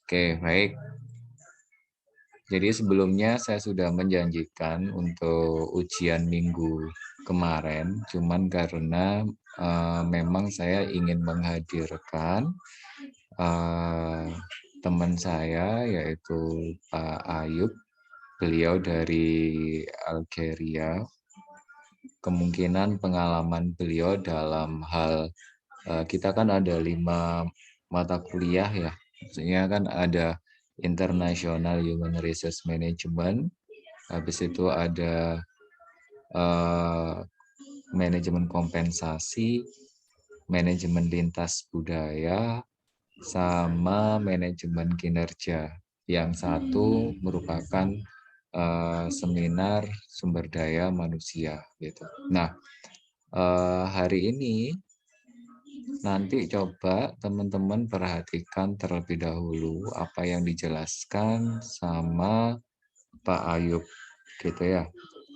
Oke, baik. Jadi sebelumnya saya sudah menjanjikan untuk ujian minggu kemarin, cuman karena memang saya ingin menghadirkan teman saya yaitu Pak Ayub, beliau dari Algeria. Kemungkinan pengalaman beliau dalam hal kita kan ada 5 mata kuliah ya, maksudnya kan ada International Human Resource Management, habis itu ada manajemen kompensasi, manajemen lintas budaya, sama manajemen kinerja. Yang satu merupakan seminar sumber daya manusia gitu. Nah, hari ini nanti coba teman-teman perhatikan terlebih dahulu apa yang dijelaskan sama Pak Ayub gitu ya.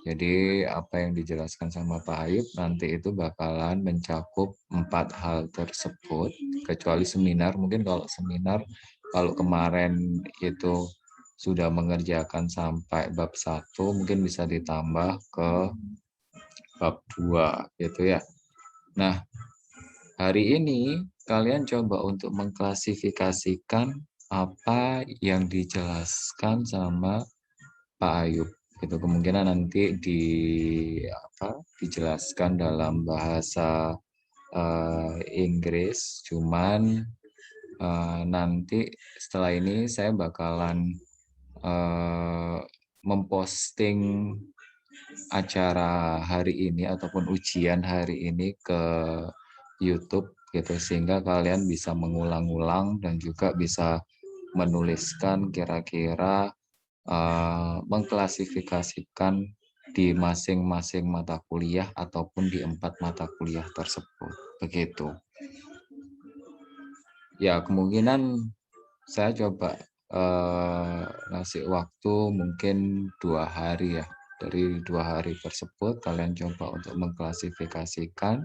Jadi apa yang dijelaskan sama Pak Ayub nanti itu bakalan mencakup 4 hal tersebut, kecuali seminar. Mungkin kalau seminar, kalau kemarin itu sudah mengerjakan sampai bab 1, mungkin bisa ditambah ke bab 2 gitu ya. Nah, hari ini kalian coba untuk mengklasifikasikan apa yang dijelaskan sama Pak Ayub. Itu kemungkinan nanti dijelaskan dalam bahasa Inggris, cuman nanti setelah ini saya bakalan memposting acara hari ini ataupun ujian hari ini ke YouTube gitu, sehingga kalian bisa mengulang-ulang dan juga bisa menuliskan kira-kira mengklasifikasikan di masing-masing mata kuliah ataupun di 4 mata kuliah tersebut. Begitu. Ya, kemungkinan saya coba ngasih waktu mungkin 2 hari ya. Dari 2 hari tersebut kalian coba untuk mengklasifikasikan.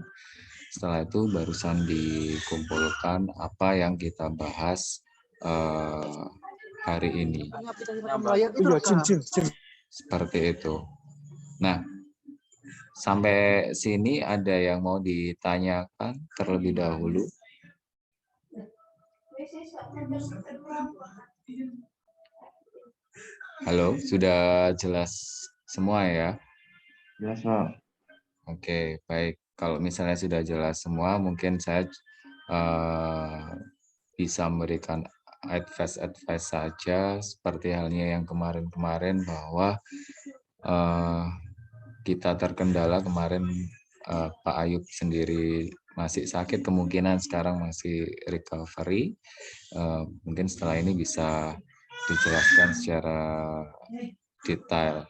Setelah itu barusan dikumpulkan apa yang kita bahas hari ini. Seperti itu. Nah, sampai sini ada yang mau ditanyakan terlebih dahulu? Halo, sudah jelas semua ya? Jelas, Pak. Oke, baik. Kalau misalnya sudah jelas semua, mungkin saya bisa memberikan advice saja seperti halnya yang kemarin-kemarin bahwa kita terkendala kemarin Pak Ayub sendiri masih sakit, kemungkinan sekarang masih recovery. Mungkin setelah ini bisa dijelaskan secara detail.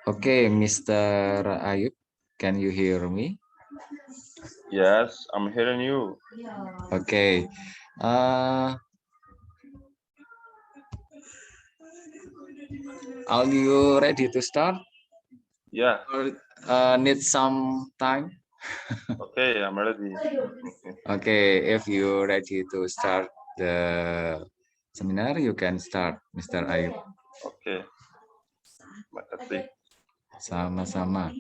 Oke, Mr. Ayub, can you hear me? Yes, I'm hearing you. Okay. Are you ready to start? Yeah. Or need some time? Okay, I'm ready. Okay, if you're ready to start the seminar, you can start, Mr. Ayub. Okay. Makasih. Sama-sama.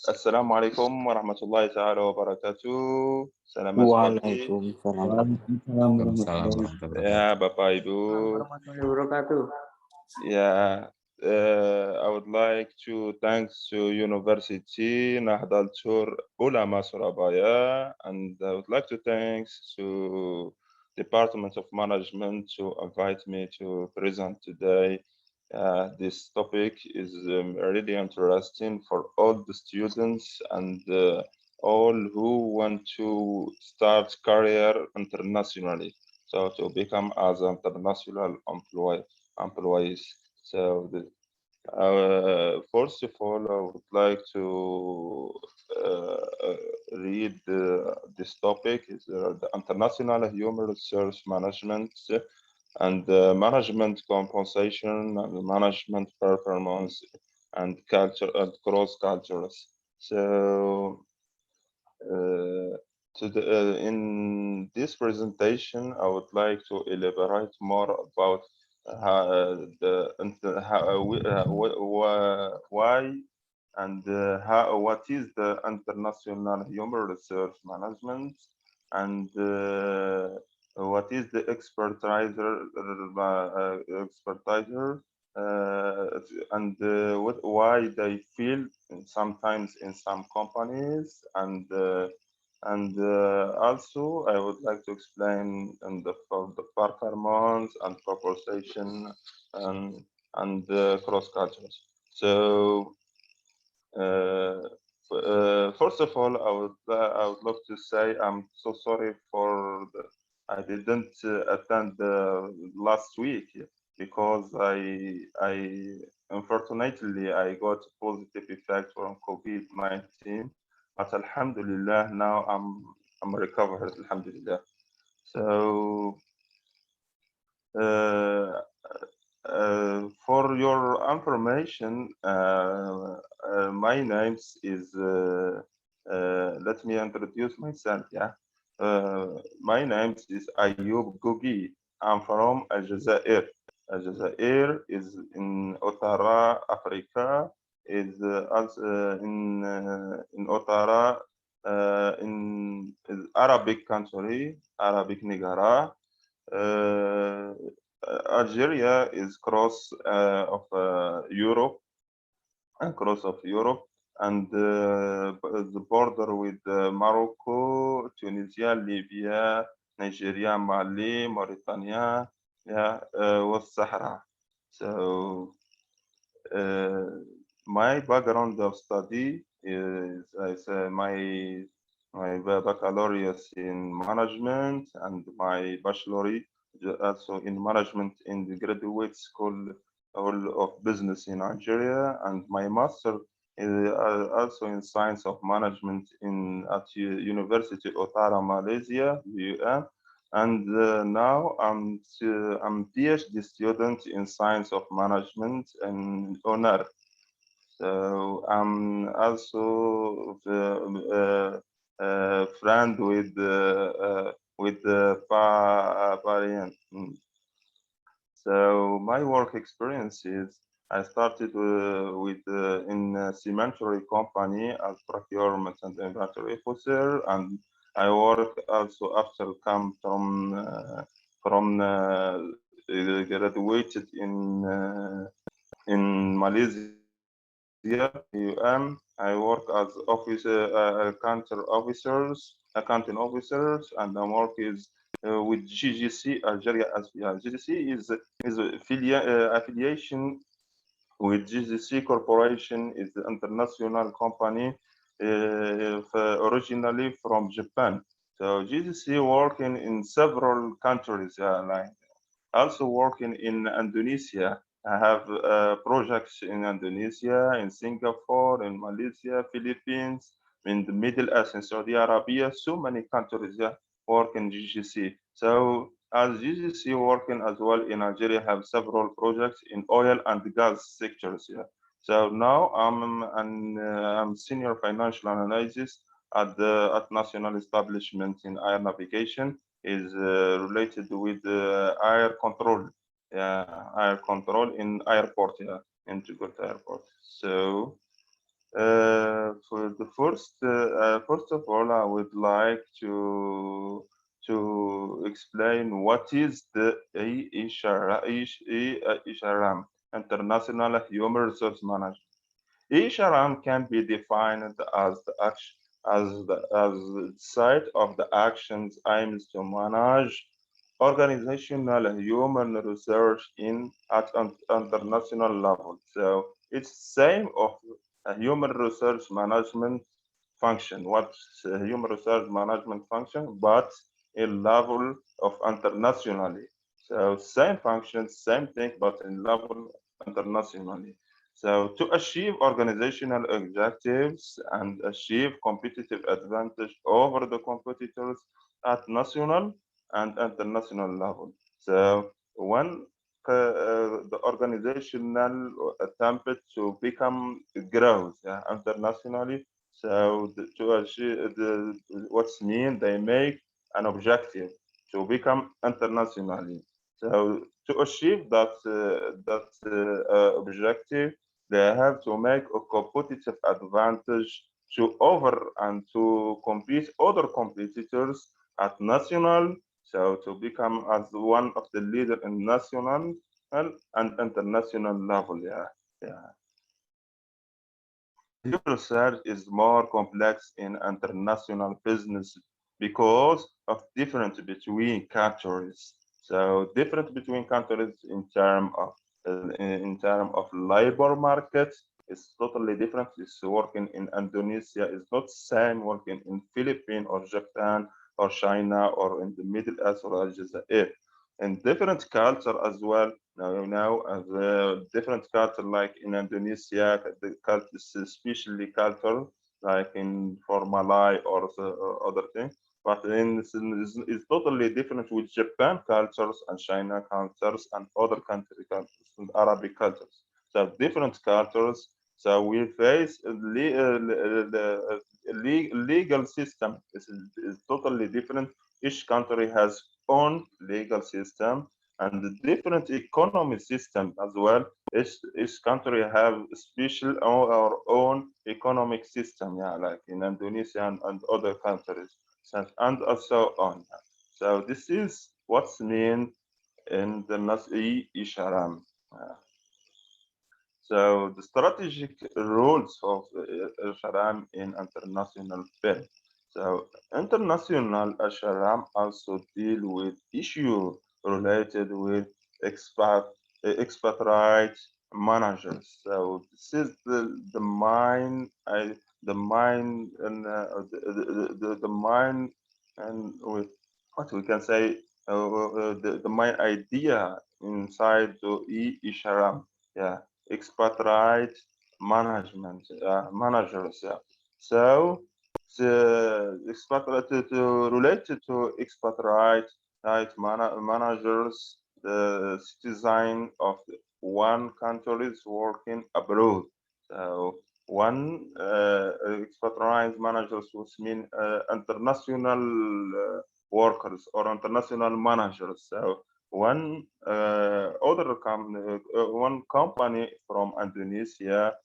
Assalamualaikum warahmatullahi taala wabarakatuh. Selamat pagi. Waalaikumsalam. Ya, Bapak Ibu. Yeah, I would like to thank to University Nahdal Tur Ulama Surabaya, and I would like to thank to Department of Management to invite me to present today. This topic is really interesting for all the students and all who want to start career internationally, so to become as international employees. So First of all, I would like to uh, uh, read this topic is the international human resource management and management compensation and management performance and culture and cross cultures. So uh, in this presentation, I would like to elaborate more about why and what is the international human resource management and what is the expertiser and why they feel sometimes in some companies and also I would like to explain for the performance and proposition and cross cultures. So uh, first of all, I would love to say I'm so sorry for I didn't attend last week because I unfortunately I got a positive effect from COVID-19, but Alhamdulillah now I'm recovered Alhamdulillah. So uh, for your information, my name is. Let me introduce myself. Yeah, my name is Ayub Gugi. I'm from Aljazair. Aljazair is in Otara, Africa. Is also in Otara, in Arabic country, Arabic Nigara. Uh, Algeria is cross of Europe, across of Europe, and the border with Morocco, Tunisia, Libya, Nigeria, Mali, Mauritania, yeah, was Sahara. So uh, my background of study is my baccalaureate in management and my bachelorate also in management in the graduate school of business in Nigeria, and my master is also in science of management in at University Utara, Malaysia, UM. And now I'm PhD student in science of management and honor. So I'm also friend with the Parian. So my work experiences, I started with in a cemetery company as procurement and inventory officer, and I work also after come from graduated in Malaysia, UM. I work as officer, accounting officers, and my work is with GGC Algeria as well. GGC is affiliation with GGC Corporation is the international company originally from Japan. So GGC working in several countries, like also working in Indonesia. I have projects in Indonesia, in Singapore, in Malaysia, Philippines, in the Middle East, in Saudi Arabia. So many countries work in GCC. So as GCC working as well in Nigeria, have several projects in oil and gas sectors. Yeah. So now I'm senior financial analyst at national establishment in air navigation is related with air control. Yeah, air control in airport. Yeah, in Jakarta airport. So for the first of all, I would like to explain what is the IHRM, International Human Resource Management. HRM can be defined as the action as the site of the actions aims to manage organizational human research in at international level. So it's same of a human research management function. What's a human research management function, but a level of internationally. So same function, same thing, but in level internationally. So to achieve organizational objectives and achieve competitive advantage over the competitors at national and international level. So when the organizational attempted to become growth, internationally, so to achieve what's mean they make an objective to become internationally. So to achieve that objective, they have to make a competitive advantage to over and to compete other competitors at national. So to become as one of the leader in national and international level. Yeah, yeah. And human research is more complex in international business because of difference between countries. So difference between countries in term of labor market is totally different. It's working in Indonesia is not same working in Philippines or Japan or China or in the Middle East or Algeria. And different culture as well. Now, as a different culture like in Indonesia, the culture is especially culture like in for Malay or other thing. But it's totally different with Japan cultures and China cultures and other country cultures and Arabic cultures. So different cultures. So we face legal system is totally different. Each country has own legal system and the different economy system as well. Each country have special our own economic system, yeah, like in Indonesia and other countries, and so on. So this is what's mean in the Nasi Isharam. So the strategic rules of Sharam in international film. So international Sharam also deal with issues related with expat expatriate managers. So this is the main and with what we can say the main idea inside the Isharam. Yeah, expatriate managers. Yeah. So the expatriate related to expatriate managers, the citizen of one country is working abroad. So one expatriate managers which mean international workers or international managers. So one company from Indonesia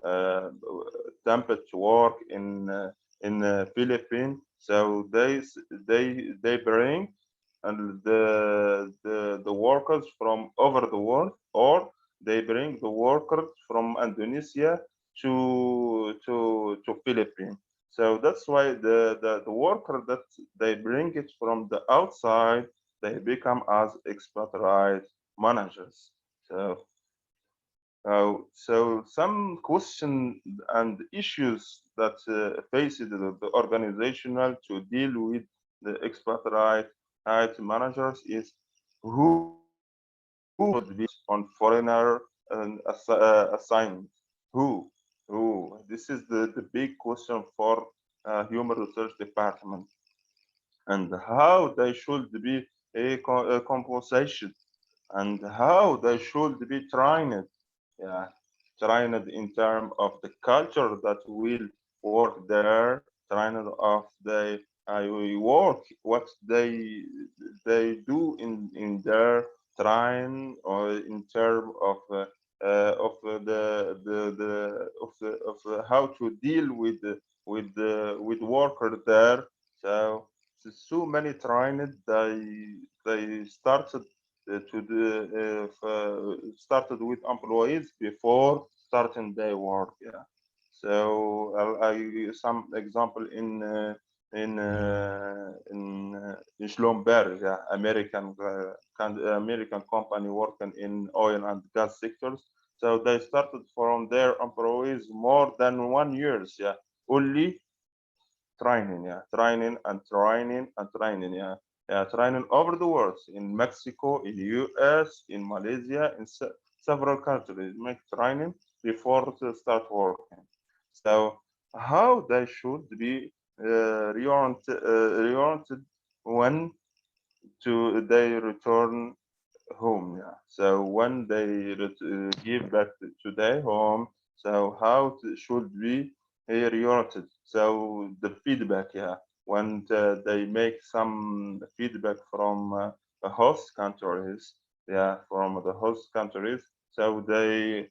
uh, attempted to work in Philippines. So they bring and the workers from over the world, or they bring the workers from Indonesia to Philippines. So that's why the worker that they bring it from the outside, they become as expatriate managers. So some question and issues that face the organizational to deal with the expatriate managers is who should be on foreigner assignment. Who? Who? This is the big question for human research department, and how they should be a compensation and how they should be trained. Yeah, trained in terms of the culture that will work there, trained of the work, what they do in their train, or in terms of how to deal with worker there. So many trained they started with employees before starting their work. Yeah. So some example in Schlumberg, yeah, American company working in oil and gas sectors. So they started from their employees more than 1 years. Yeah, only training, yeah, training and training and training, yeah, yeah, training over the world in Mexico, in US, in Malaysia, in several countries. Make training, before to start working. So how they should be reoriented when to they return home. Yeah. So when they give back to their home, so how should we reoriented? So the feedback, yeah, when they make some feedback from the host countries, yeah, from the host countries, so they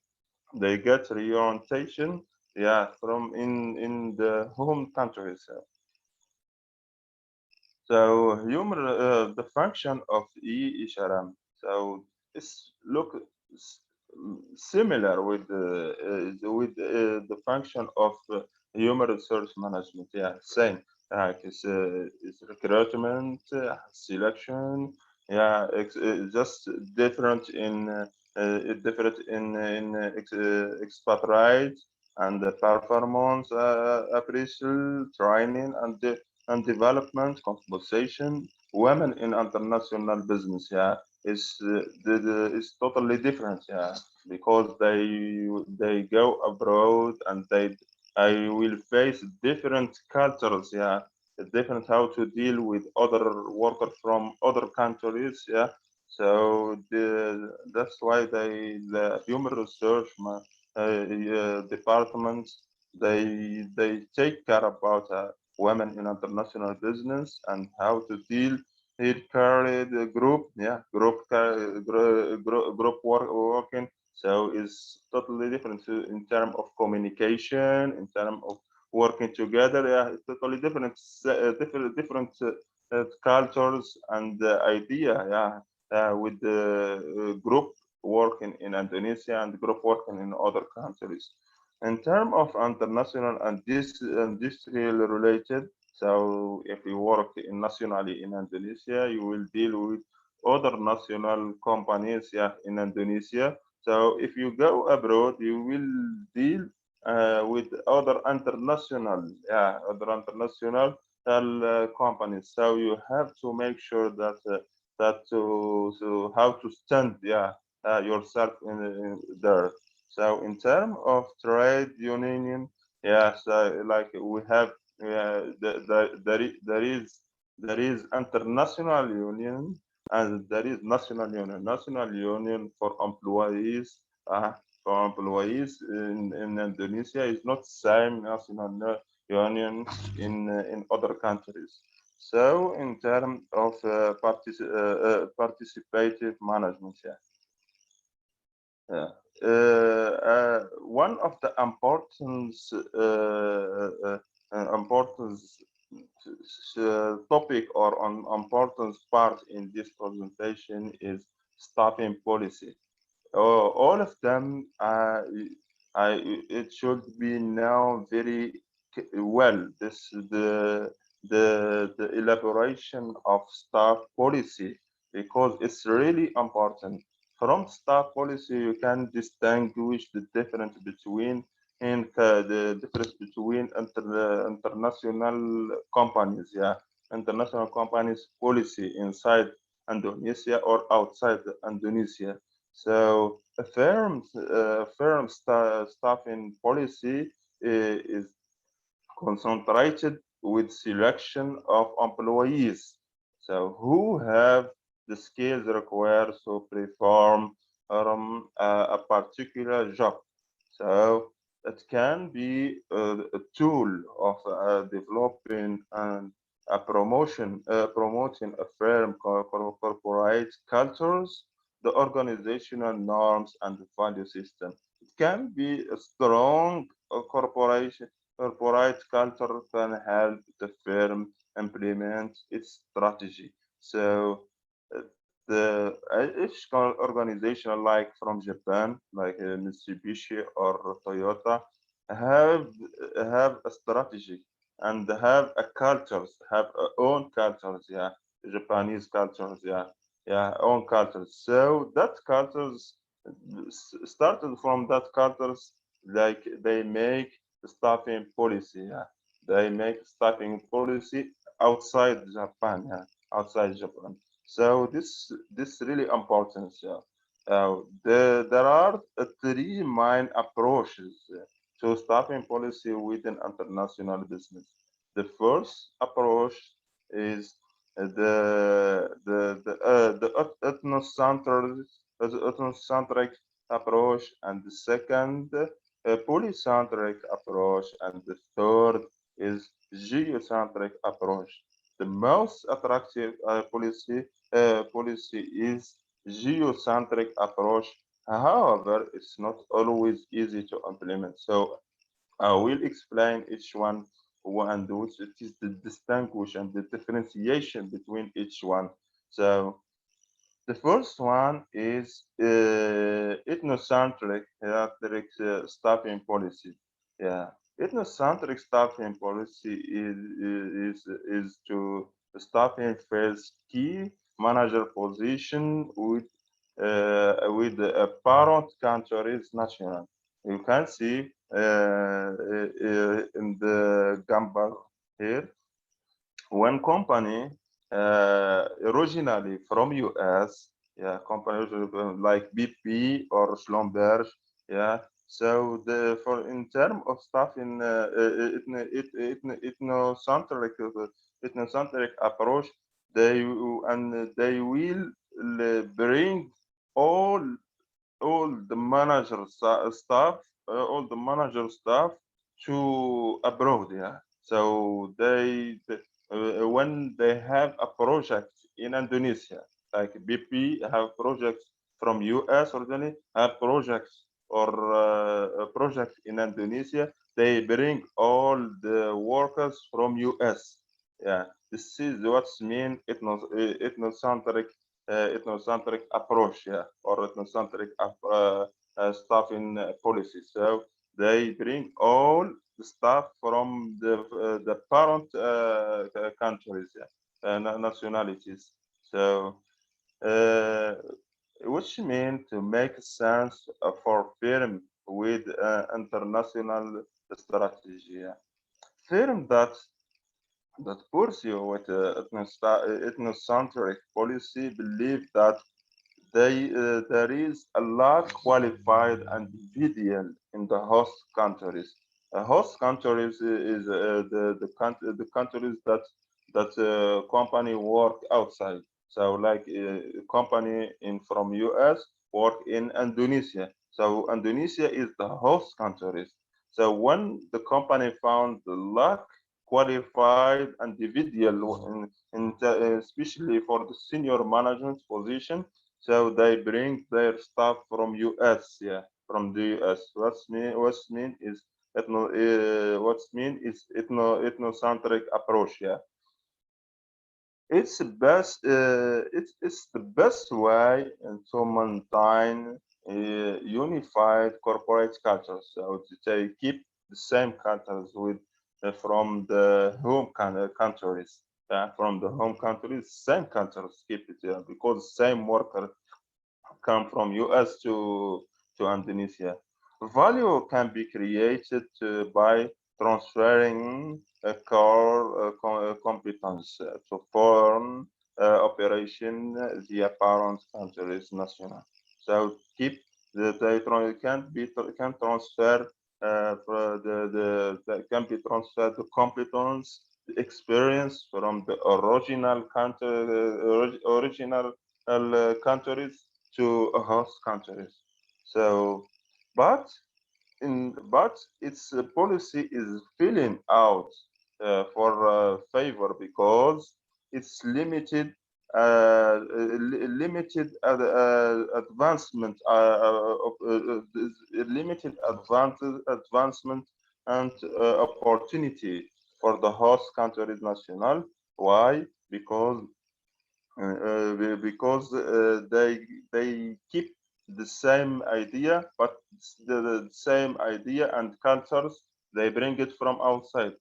get reorientation, yeah, from in the home countries. So humor, the function of e-isharam. So it's look s- similar with the function of human resource management. Yeah, same. Like it's recruitment, selection. Yeah, just different in expatriate and the performance appraisal, training, and development compensation. Women in international business, yeah, is totally different, yeah, because they go abroad and I will face different cultures, yeah, different how to deal with other workers from other countries, yeah. So that's why the human research departments they take care about women in international business and how to deal it carried group, yeah, group working. So it's totally different in terms of communication, in terms of working together. Yeah, it's totally different, different cultures and idea. Yeah, with the group working in Indonesia and group working in other countries. In terms of international and this industrial related, so if you work in nationally in Indonesia, you will deal with other national companies, yeah, in Indonesia. So if you go abroad, you will deal with other international, yeah, other international companies. So you have to make sure that to how to stand, yeah, yourself in there. So in terms of trade union, yeah, so like we have there is international union and there is national union. National union for employees in Indonesia is not same national union in other countries. So in terms of participative management, yeah. Yeah. One of the importance topic or on importance part in this presentation is staffing policy. All of them, it should be now very well. This the elaboration of staff policy because it's really important. From staff policy, you can distinguish the difference between the difference between international companies, yeah, international companies policy inside Indonesia or outside Indonesia. So a staffing policy is concentrated with selection of employees. So who have the skills required to perform a particular job. So it can be a tool of developing and a promoting a firm corporate cultures, the organizational norms and the value system. It can be a strong corporate culture can help the firm implement its strategy. So each organization like from Japan, like Mitsubishi or Toyota, have have a strategy and have a cultures, have own cultures, yeah, Japanese cultures, yeah, yeah, own cultures. So that cultures started from that cultures, like they make the staffing policy, yeah, they make staffing policy outside Japan, yeah, outside Japan. So this really important. Yeah. There are three main approaches to staffing policy within international business. The first approach is the ethnocentric approach, and the second polycentric approach, and the third is geocentric approach. The most attractive policy is geocentric approach. However, it's not always easy to implement. So I will explain each one and which it is the distinguish and the differentiation between each one. So the first one is ethnocentric staffing policy. Yeah, ethnocentric staffing policy is to staffing fills key manager position with a parent country's national. You can see in the Gamba here one company originally from US, yeah, companies like BP or Schlumberg, yeah. So the for in term of stuff in ethnocentric approach, they will bring all all the manager staff to abroad. Yeah. So when they have a project in Indonesia, like BP have projects from US originally, have projects or a project in Indonesia, they bring all the workers from US. Yeah, this is what's mean ethnocentric approach, yeah, or ethnocentric staff in policy. So they bring all the staff from the parent countries, yeah, nationalities. So, uh, which mean to make sense for firm with international strategy. Yeah. Firm that pursue with ethnocentric policy believe that there is a lot qualified individual in the host countries. Host countries is the countries that company work outside. So like company in from US work in Indonesia. So Indonesia is the host countries. So when the company found the lack qualified individual especially for the senior management position, so they bring their staff from US, yeah, from the US. What's mean is ethnocentric approach, yeah. It's the best way to maintain unified corporate culture. So they keep the same cultures with from the countries. From the home countries, same cultures keep it, yeah, because same worker come from US to Indonesia. Value can be created by transferring a core competence to foreign operation via parent countries national. So keep can transfer can be transferred the competence, the experience from the original country, original countries to host countries. So, but its policy is filling out for favor because it's limited advancement limited advancement and opportunity for the host country's national. Why? Because they keep the same idea, but the same idea and cultures they bring it from outside.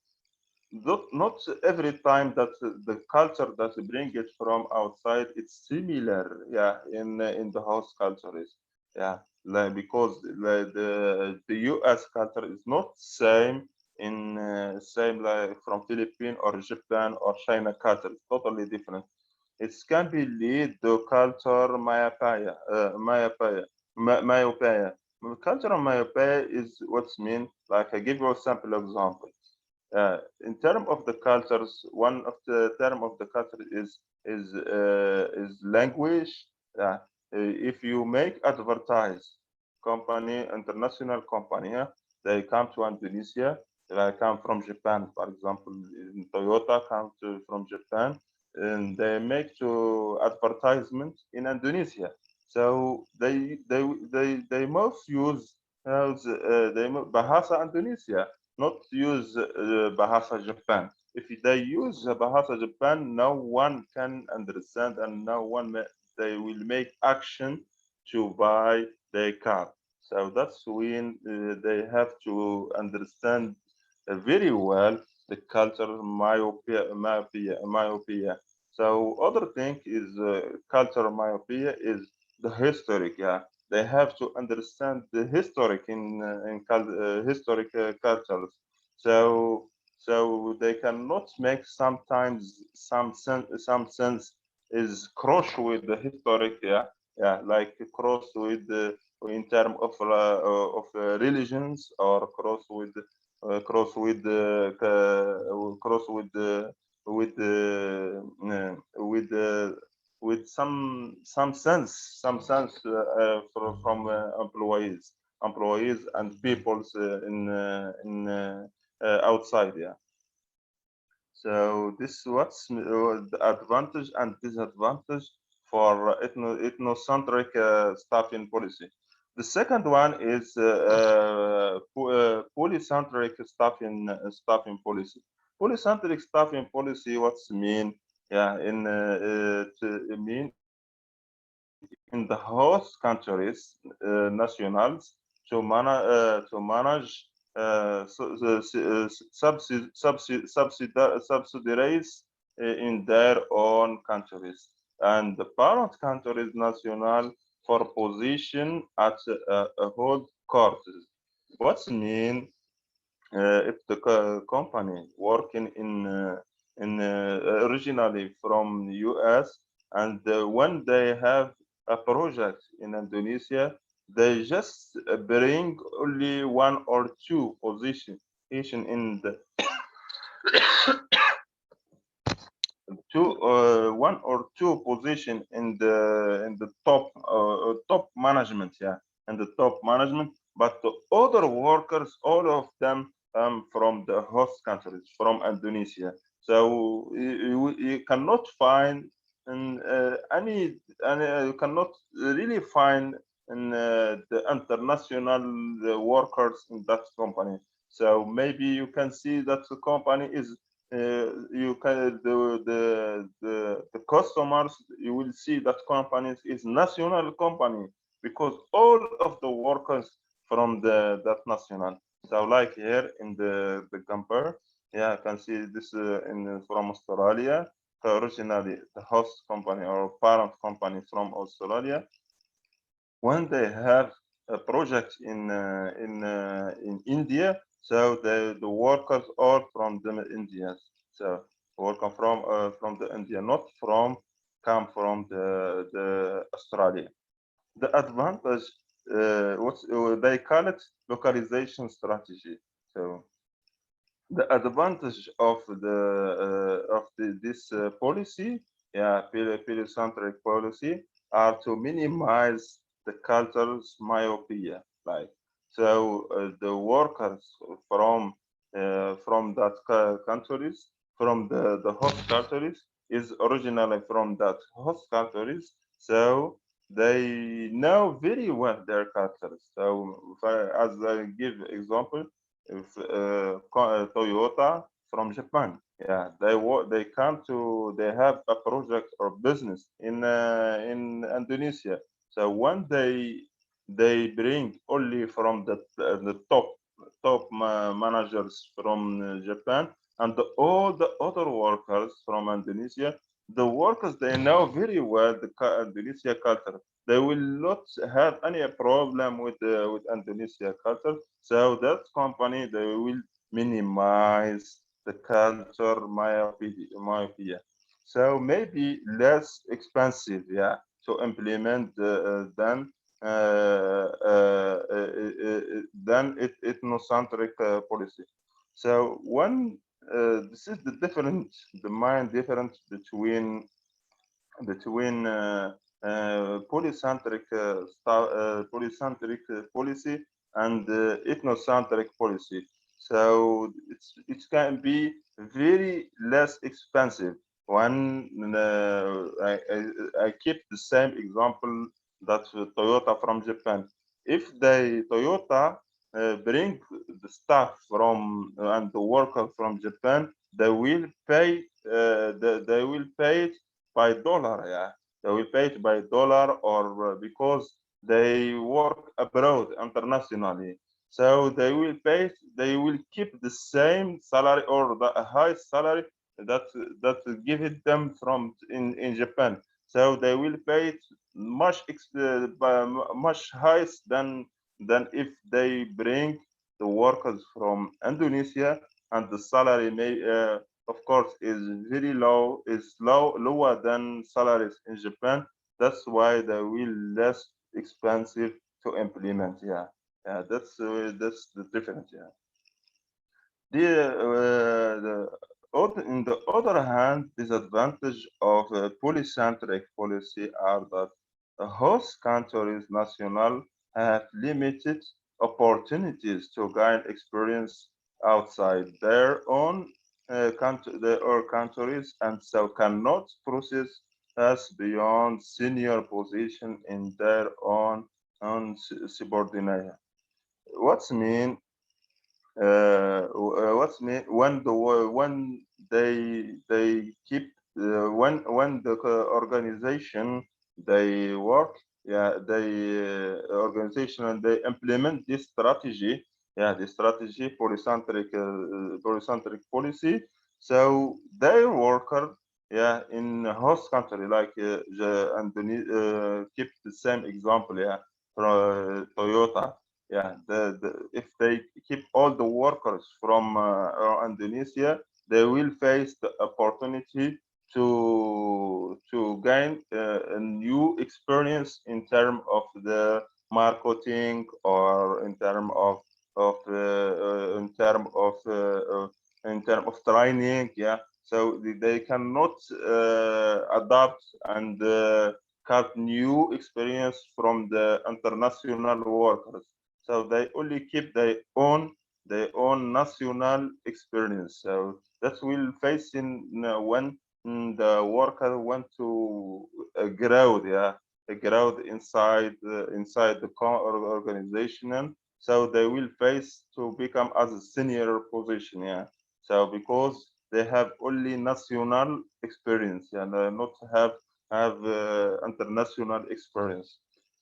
Not every time that the culture that they bring it from outside it's similar, yeah, in the host cultures, yeah, like because the U.S. culture is not same in same like from Philippines or Japan or China culture. It's totally different. It can be lead to culture myopia. Myopia. Cultural myopia is what's mean. Like I give you a sample example. In term of the cultures, one of the term of the culture is language. Uh, if you make advertise company, international company, they come to Indonesia. They come from Japan, for example, Toyota come from Japan, and they make to advertisement in Indonesia. So they most use Bahasa Indonesia, not use Bahasa Japan. If they use Bahasa Japan, no one can understand, and no one they will make action to buy their car. So that's when they have to understand very well the cultural myopia. So other thing is cultural myopia is the historic. Yeah, they have to understand the historic in historic cultures. So they cannot make sometimes some sense is cross with the historic. Yeah, yeah, like cross with the in term of religions, or cross with with some sense from employees and peoples in outside. Yeah. So this what's the advantage and disadvantage for ethnocentric staffing policy. The second one is polycentric staffing policy. Polycentric staffing policy, what's mean? Yeah, it mean in the host countries, nationals, to manage subsidiaries in their own countries, and the parent country is national for position at a hold courses. What's mean? If the company working in originally from US, and when they have a project in Indonesia, they just bring only one or two position in the one or two position in the top management. Yeah, in the top management, but the other workers, all of them from the host countries, from Indonesia. So you cannot find in you cannot really find in the international workers in that company. So maybe you can see that the company is you can the customers, you will see that companies is national company, because all of the workers from that national. So like here in the compare, yeah, I can see this in from Australia. So originally the host company or parent company from Australia, when they have a project in India, so the workers are from the India. So worker from the India, not from come from the Australia. The advantage, what they call it, localization strategy. So the advantage of this policy, yeah, centric policy, are to minimize the culture's myopia. Like, so the workers from that countries, from the host countries, is originally from that host countries. So they know very well their cultures. So as I give example, if Toyota from Japan, yeah, they come to, they have a project or business in Indonesia. So when they bring only from the top managers from Japan, and all the other workers from Indonesia, the workers, they know very well the Indonesia culture. They will not have any problem with Indonesia culture. So that company, they will minimize the culture myopia. so maybe less expensive, yeah, to implement than ethnocentric policy. So when this is the main difference between polycentric policy and ethnocentric policy. So it can be very less expensive. When I keep the same example that Toyota from Japan. If they Toyota bring the staff from and the worker from Japan, they will pay it by dollar. Yeah, they will pay it by dollar, or because they work abroad internationally. So they will keep the same salary or the high salary that that give it them from in Japan. So they will pay it much higher than if they bring the workers from Indonesia, and the salary may of course is very low, is lower than salaries in Japan. That's why they will less expensive to implement. Yeah, yeah, that's the difference. Yeah. In the other hand, disadvantage of polycentric policy are that the host countries national have limited opportunities to gain experience outside their countries, and so cannot process as beyond senior position in their own subordination. What's mean what's mean when they keep when the organization they work, yeah, they organization and they implement this strategy, yeah, the strategy polycentric policy. So their worker, yeah, in host country like keep the same example, yeah, for Toyota, yeah, if they keep all the workers from Indonesia, they will face the opportunity to gain a new experience in terms of the marketing, or in term of training. Yeah, so they cannot adapt and have new experience from the international workers. So they only keep their own national experience. So that will face in when the worker want to grow, yeah, grow inside the organization. So they will face to become as a senior position, yeah. So because they have only national experience, and not have international experience.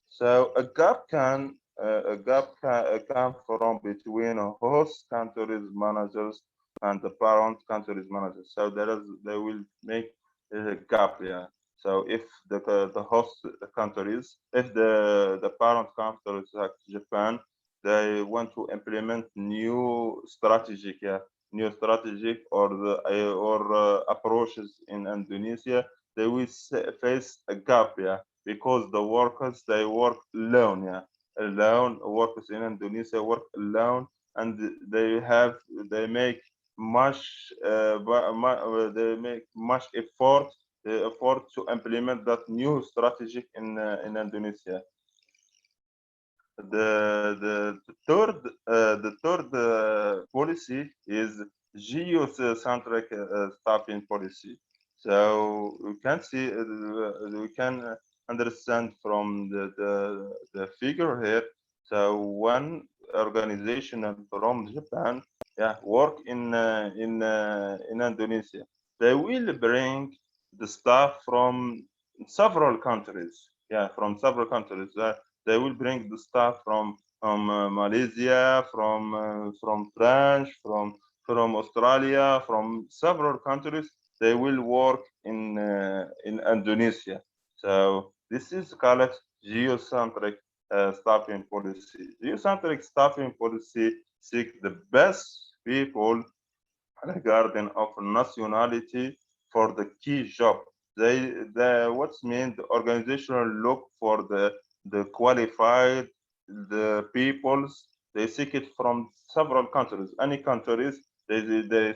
So a gap can come from between a host countries managers and the parent countries managers. So they will make a gap. Yeah. So if the host countries, if the parent countries like Japan, they want to implement new strategic or approaches in Indonesia, they will face a gap. Yeah, because the workers they work alone. Yeah, alone, workers in Indonesia work alone, and they make they make much effort to implement that new strategy in Indonesia. The third policy is geocentric staffing policy. So we can understand from the figure here. So one organization from Japan, yeah, work in Indonesia. They will bring the staff from several countries. Yeah, from several countries. They will bring the staff from Malaysia, from France, from Australia, from several countries. They will work in Indonesia. So this is called geocentric staffing policy. Geocentric staffing policy seek the best people regarding of nationality, for the key job. What's mean the organizational look for the qualified, the peoples. They seek it from several countries. Any countries, they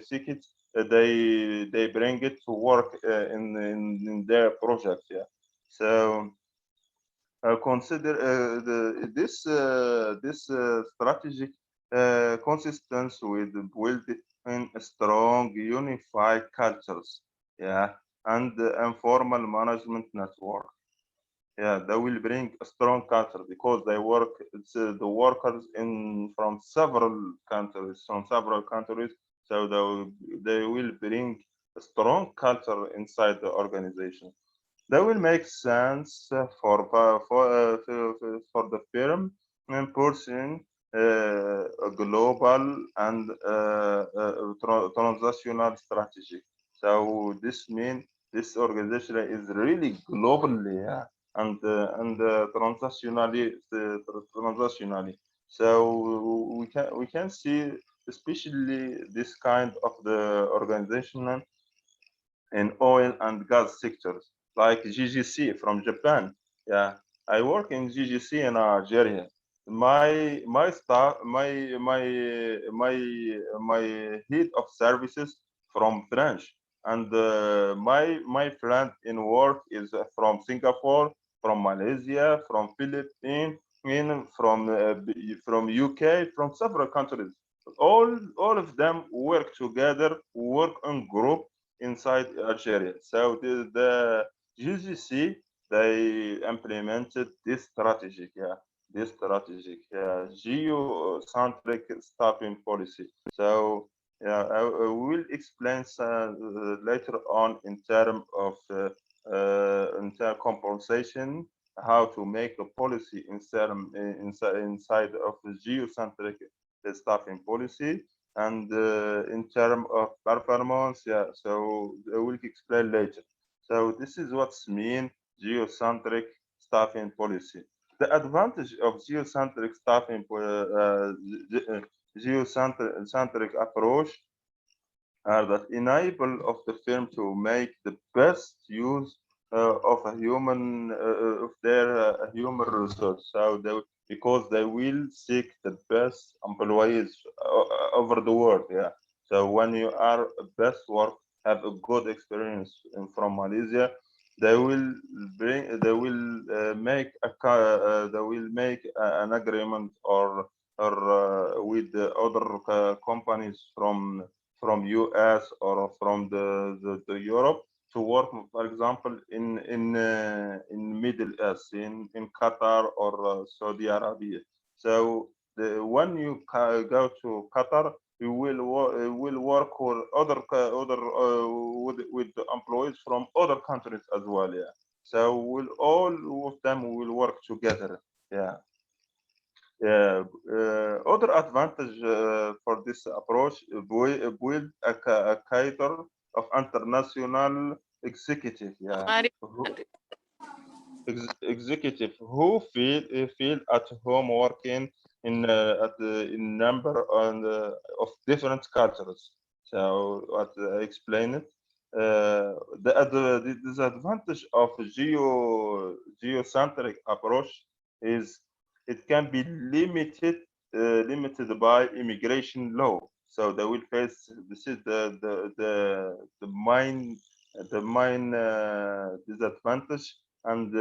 seek it. They bring it to work in their project. Yeah. So consider this strategic consistence with building strong unified cultures, yeah, and informal management network. Yeah, they will bring a strong culture because they work. It's the workers in from several countries, so they will bring a strong culture inside the organization. That will make sense for the firm and pursuing a global and transnational strategy. So this means this organization is really globally, yeah, and transnationally. So we can see especially this kind of the organization in oil and gas sectors, like GGC from Japan. Yeah, I work in GGC in Algeria. My staff, my head of services from French, and my friend in work is from Singapore, from Malaysia, from Philippines, from UK, from several countries. All of them work together, work in group inside Algeria. So the GCC, they implemented this strategic, yeah, geocentric staffing policy. So yeah, I will explain later on in terms of compensation, how to make a policy inside of the geocentric staffing policy, and in terms of performance, yeah, so I will explain later. So this is what's mean geocentric staffing policy. The advantage of geocentric staffing geocentric approach are that enable of the firm to make the best use of a human of their human resource. So because they will seek the best employees over the world. Yeah. So when you are best work, have a good experience from Malaysia, they will make an agreement or with the other companies from US or from the Europe to work, for example, in Middle East, in Qatar or Saudi Arabia. So when you go to Qatar, you will work with with the employees from other countries as well. Yeah. So will all of them will work together. Yeah. Yeah, other advantage for this approach, build a cadre of international executive, yeah, executive who feel at home working in number of different cultures. So what I explain it. The disadvantage of geocentric approach is it can be limited by immigration law. So they will face this is the main disadvantage and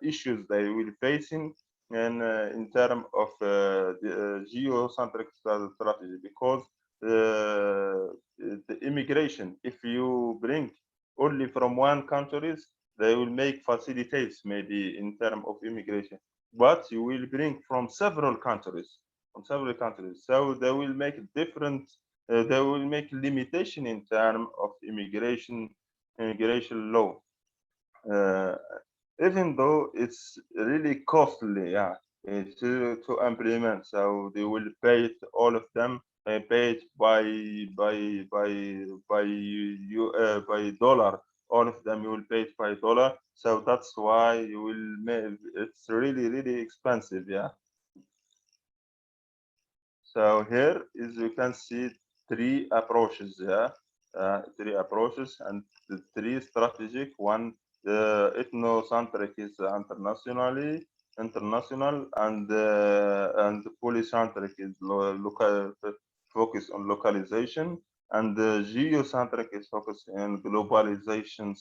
issues they will facing in terms of the geocentric strategy because the immigration, if you bring only from one countries, they will make facilitates maybe in terms of immigration, but you will bring from several countries, so they will make different. They will make limitation in terms of immigration law, uh, even though it's really costly, yeah, to implement. So they will pay it, all of them pay it by dollar. All of them you will pay it by dollar. So that's why you will make it's really expensive, yeah. So here is you can see three approaches, yeah. three approaches, and the three strategic. One, the ethnocentric is international, and polycentric is local, focus on localization, and geocentric is focused on globalization.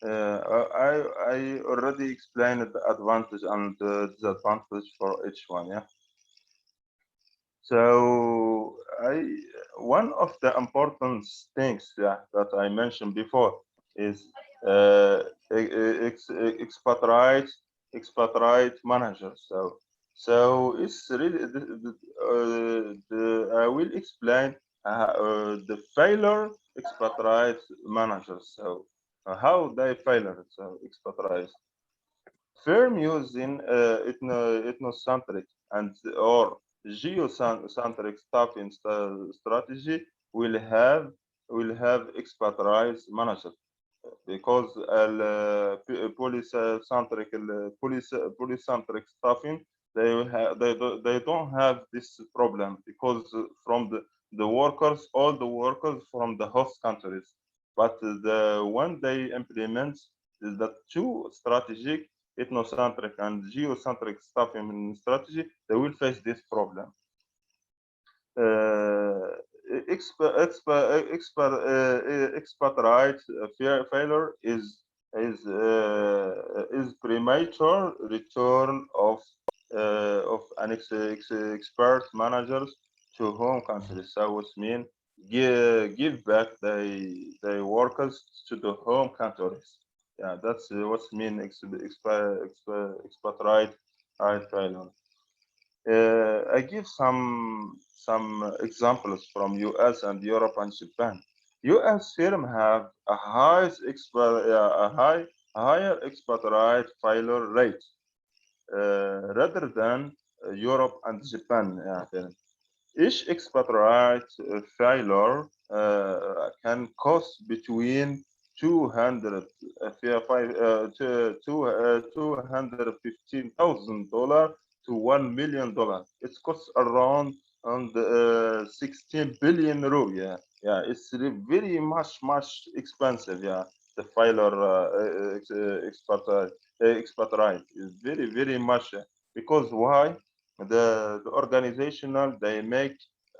Uh, I already explained the advantage and the disadvantage for each one. Yeah. So one of the important things, yeah, that I mentioned before is uh, expatriate managers. So it's really I will explain the failure expatriate managers. So how they failure, so expatriate firm using ethnocentric and or geocentric staffing strategy will have expertise managers because polycentric staffing they don't have this problem because from the workers, all the workers from the host countries, but the when they implement the two strategic ethnocentric and geocentric staffing strategy, they will face this problem. Uh, expatriate failure is premature return of an expert managers to home countries. So it means give back the workers to the home countries. Yeah, that's what mean expatriate failure. I give some examples from US and Europe and Japan. US firm have a higher expatriate failure rate rather than Europe and Japan. Yeah, each expatriate failure can cost between 200 $215,000 to $1 million. It costs around on the 16 billion euro. Yeah, yeah, it's very much expensive. Yeah, the failure expatriate is very much because why? The organizational they make,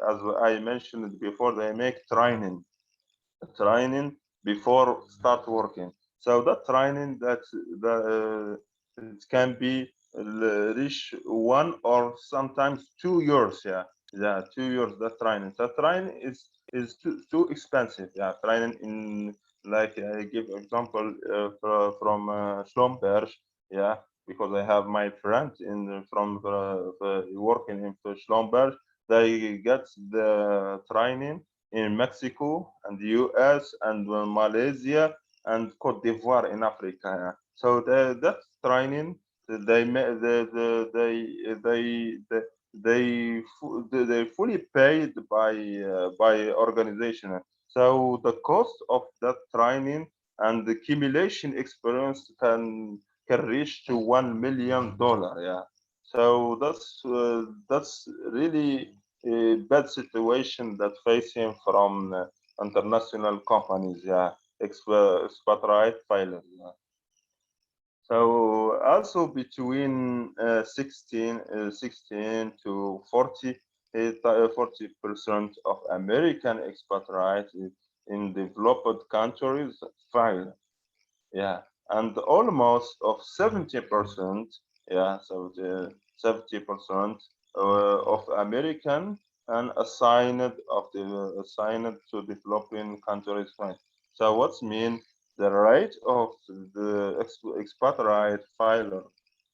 as I mentioned before, they make training before start working. So that training it can be reach 1 or sometimes 2 years. Yeah, yeah, 2 years. That training. That training is too expensive. Yeah, training in, like I give example from Schlumberg. Yeah, because I have my friend in from working in Schlumberg. They get the training in Mexico and the US and Malaysia and Cote d'Ivoire in Africa. Yeah. So that training they they fully paid by organization. So the cost of that training and the accumulation experience can reach to $1 million. Yeah. So that's really a bad situation that facing from international companies. Yeah, expatriate failure. Yeah. So also between 16 to 40% of American expatriates in developed countries fail. Yeah, and almost of 70%. Yeah, so the 70% of American and assigned to developing countries, right? So what's mean the rate of the expatriate filer,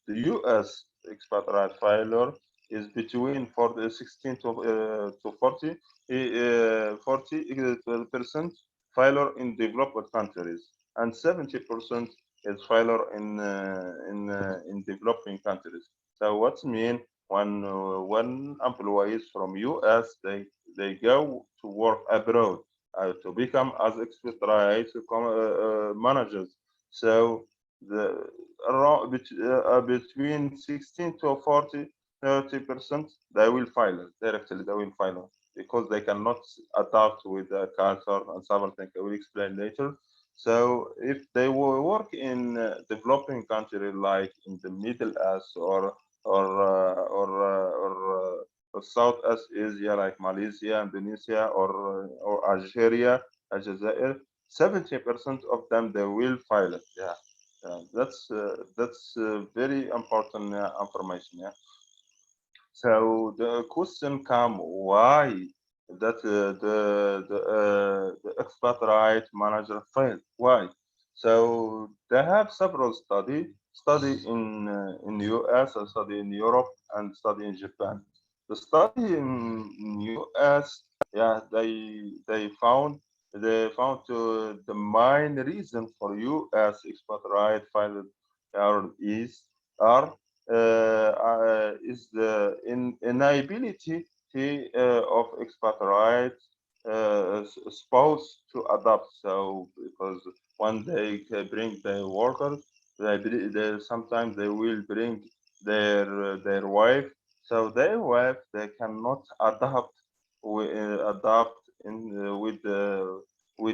the US expatriate filer is between 16 to 40% filer in developed countries, and 70% is failure in developing countries. So what's mean when employees from US they go to work abroad to become as expatriate managers. So the around between 16 to 40 30% they will file it directly. They will file it because they cannot adapt with the culture and something I will explain later. So if they will work in developing country like in the Middle East or Southeast Asia like Malaysia, Indonesia, or Algeria, Aljazair, 70% of them they will file it. Yeah, that's very important information. Yeah. So the question come why that the expert right manager failed. Why? So they have several study in US, a study in Europe, and study in Japan. The study in US, yeah, they found the main reason for US expert right failed are is the inability of expatriate spouse to adapt. So because when they bring the workers, sometimes they will bring their wife. So their wife they cannot adapt in with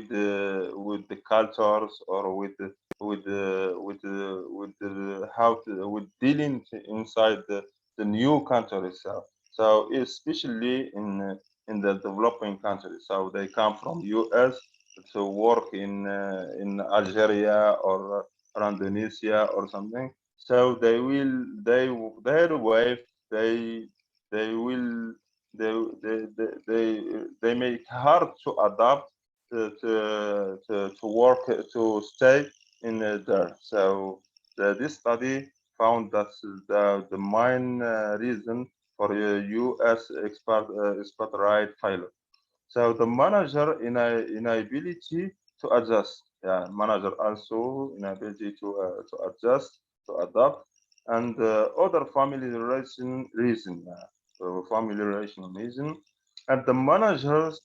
the cultures or with how to, with dealing inside the new country itself. So especially in the developing countries, so they come from US to work in Algeria or Indonesia or something. So their wife they they will they make hard to adapt to work to stay in there. So this study found that the main reason for U.S. expert right failure. So the manager inability to adjust. Yeah, manager also inability to adjust, to adapt, and other family relation reason. Yeah. So family relation reason, and the managers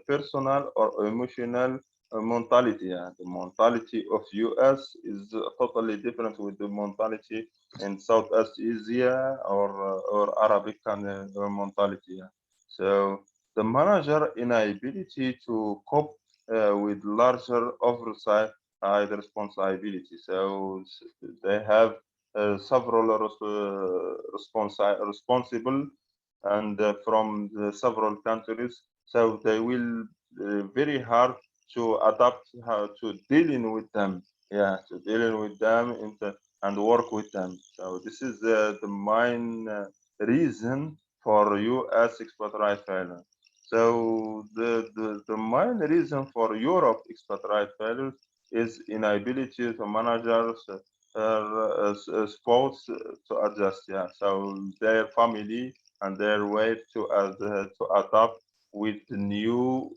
personal or emotional mentality. Yeah. The mentality of US is totally different with the mentality in Southeast Asia or Arabic mentality. Yeah. So the manager inability to cope with larger oversight responsibility. So they have several responsible and from the several countries. So they will very hard to adapt how to dealing with them. Yeah, to dealing with them and work with them. So this is the main reason for U.S. expatriate failure. So the main reason for Europe expatriate failure is inability to managers spouse to adjust. Yeah, so their family and their way to adapt with the new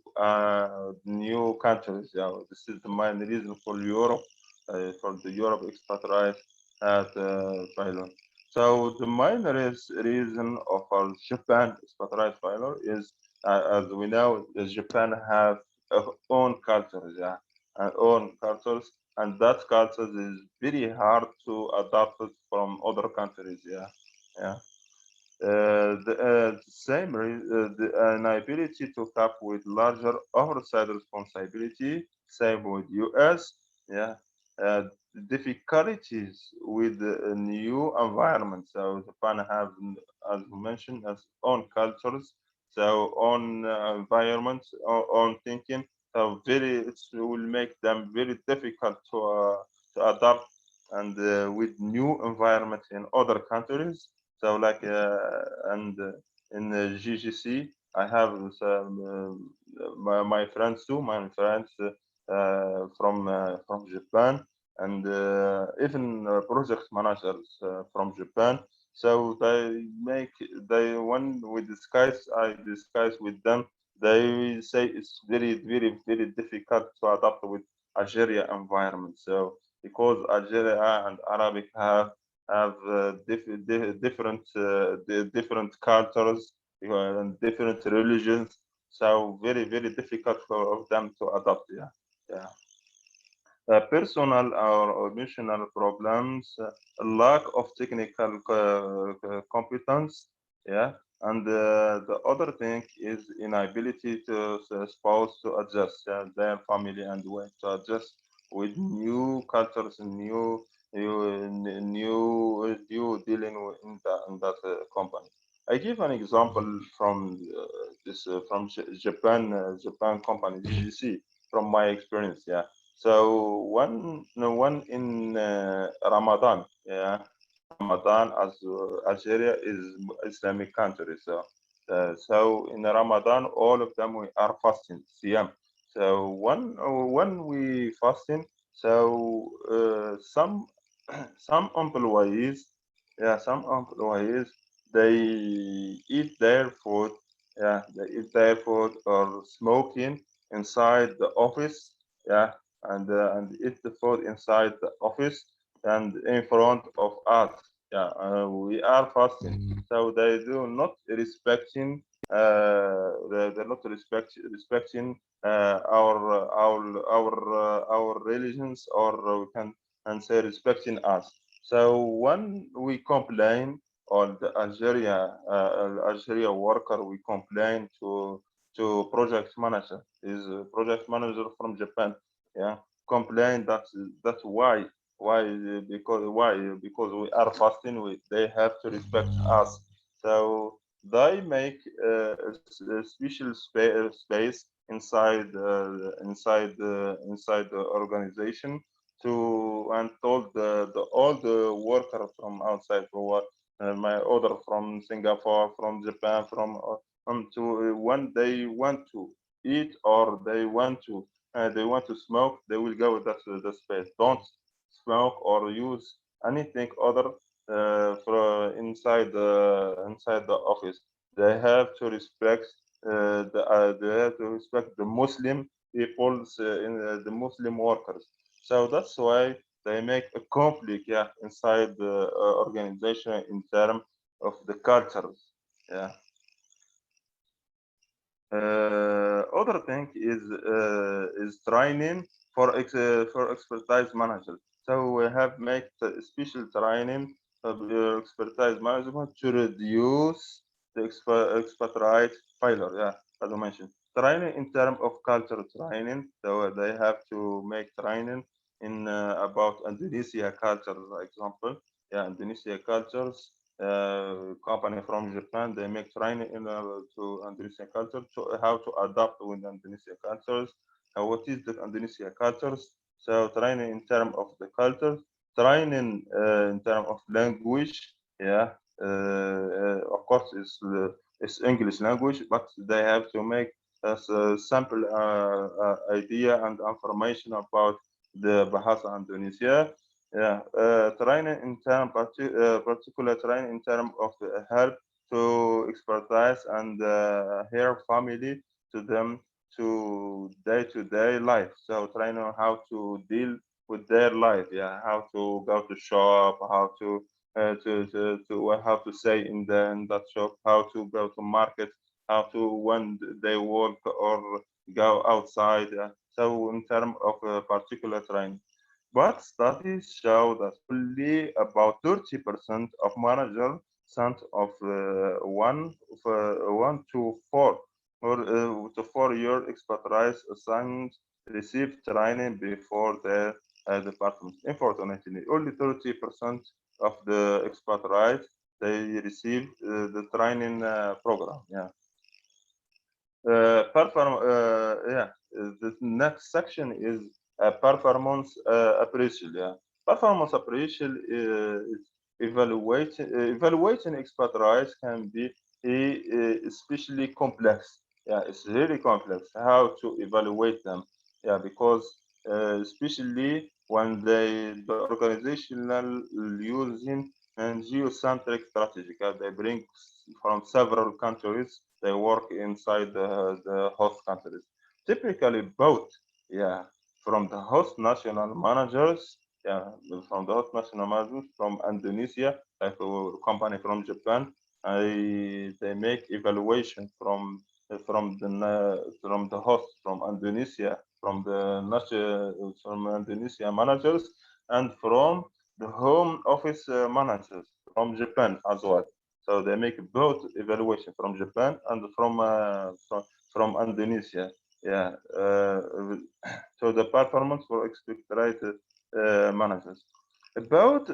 countries. Yeah, this is the main reason for the Europe expatriate at failure. So the main reason of our Japan expatriate failure is, as we know, Japan have own cultures, yeah, and own cultures, and that culture is very hard to adapt it from other countries, yeah, yeah. The same the inability to cope with larger oversight responsibility, same with US, yeah. Difficulties with the new environment. So Japan have, as we mentioned, as own cultures, so own environment, own thinking. So it will make them very difficult to adapt and with new environment in other countries. So like and in GGC, I have my friends too. My friends from Japan and even project managers from Japan. So when I discuss with them, they say it's very difficult to adapt with Algeria environment. So because Algeria and Arabic have different cultures and different religions. So very difficult for of them to adapt. Yeah, yeah. personal or emotional problems, lack of technical competence, yeah, and the other thing is inability to spouse to adjust, their family and way to adjust with new cultures and new dealing with in that company. I give an example from this from Japan, Japan company GGC, from my experience. Yeah, so one no, one in Ramadan, yeah, Ramadan, as Algeria is Islamic country, so in Ramadan all of them we are fasting, Siyam. So when we fasting, so some employees, yeah, some employees, they eat their food, yeah, they eat their food or smoking inside the office, yeah, and eat the food inside the office and in front of us. Yeah, we are fasting, Mm. so they do not respecting. They're not respecting our religions, or we can and say respecting us. So when we complain, or the Algeria worker, we complain to project manager, is a project manager from Japan, yeah, complain that that's because we are fasting, they have to respect us. So they make a special space inside the organization to, and told the all the worker from outside for what, my order from Singapore, from Japan, from to when they want to eat, or they want to smoke, they will go with that the space. Don't smoke or use anything other inside the office. They have to respect they have to respect the Muslim people's the Muslim workers. So that's why they make a conflict, yeah, inside the organization in terms of the cultures. Yeah. Other thing is training for expertise manager. So we have made a special training of expertise management to reduce the expertise failure. Yeah, as I mentioned, training in terms of culture training. So they have to make training in about Indonesia culture, for example. Yeah, Indonesia cultures, company from Japan, they make training in to Indonesian culture, to how to adapt with Indonesian cultures, what is the Indonesian cultures. So training in terms of the culture, training in terms of language, yeah. Of course, it's English language, but they have to make a sample idea and information about the Bahasa Indonesia. Yeah, training in particular training in terms of help to expertise and her family to them to day life. So training on how to deal with their life. Yeah, how to go to shop, how how to say in that shop, how to go to market, how to when they work or go outside. So in terms of particular training. But studies show that only about 30% of managers sent of 1 to 4 year expertise assigned receive training before their department. Unfortunately, only 30% of the expertise they receive the training program. Yeah. Yeah, the next section is performance appraisal. Yeah, performance appraisal is evaluating expertise can be especially complex. Yeah, it's really complex how to evaluate them. Yeah, because especially when the organizational using and geocentric strategy, they bring from several countries, they work inside the host countries. Typically, both, yeah, from the host national managers, yeah, from the host national managers from Indonesia, like a company from Japan, they make evaluation from the host from Indonesia, from the from Indonesia managers and from the home office managers from Japan as well. So they make both evaluation from Japan and from Indonesia. Yeah. So the performance for expected managers. About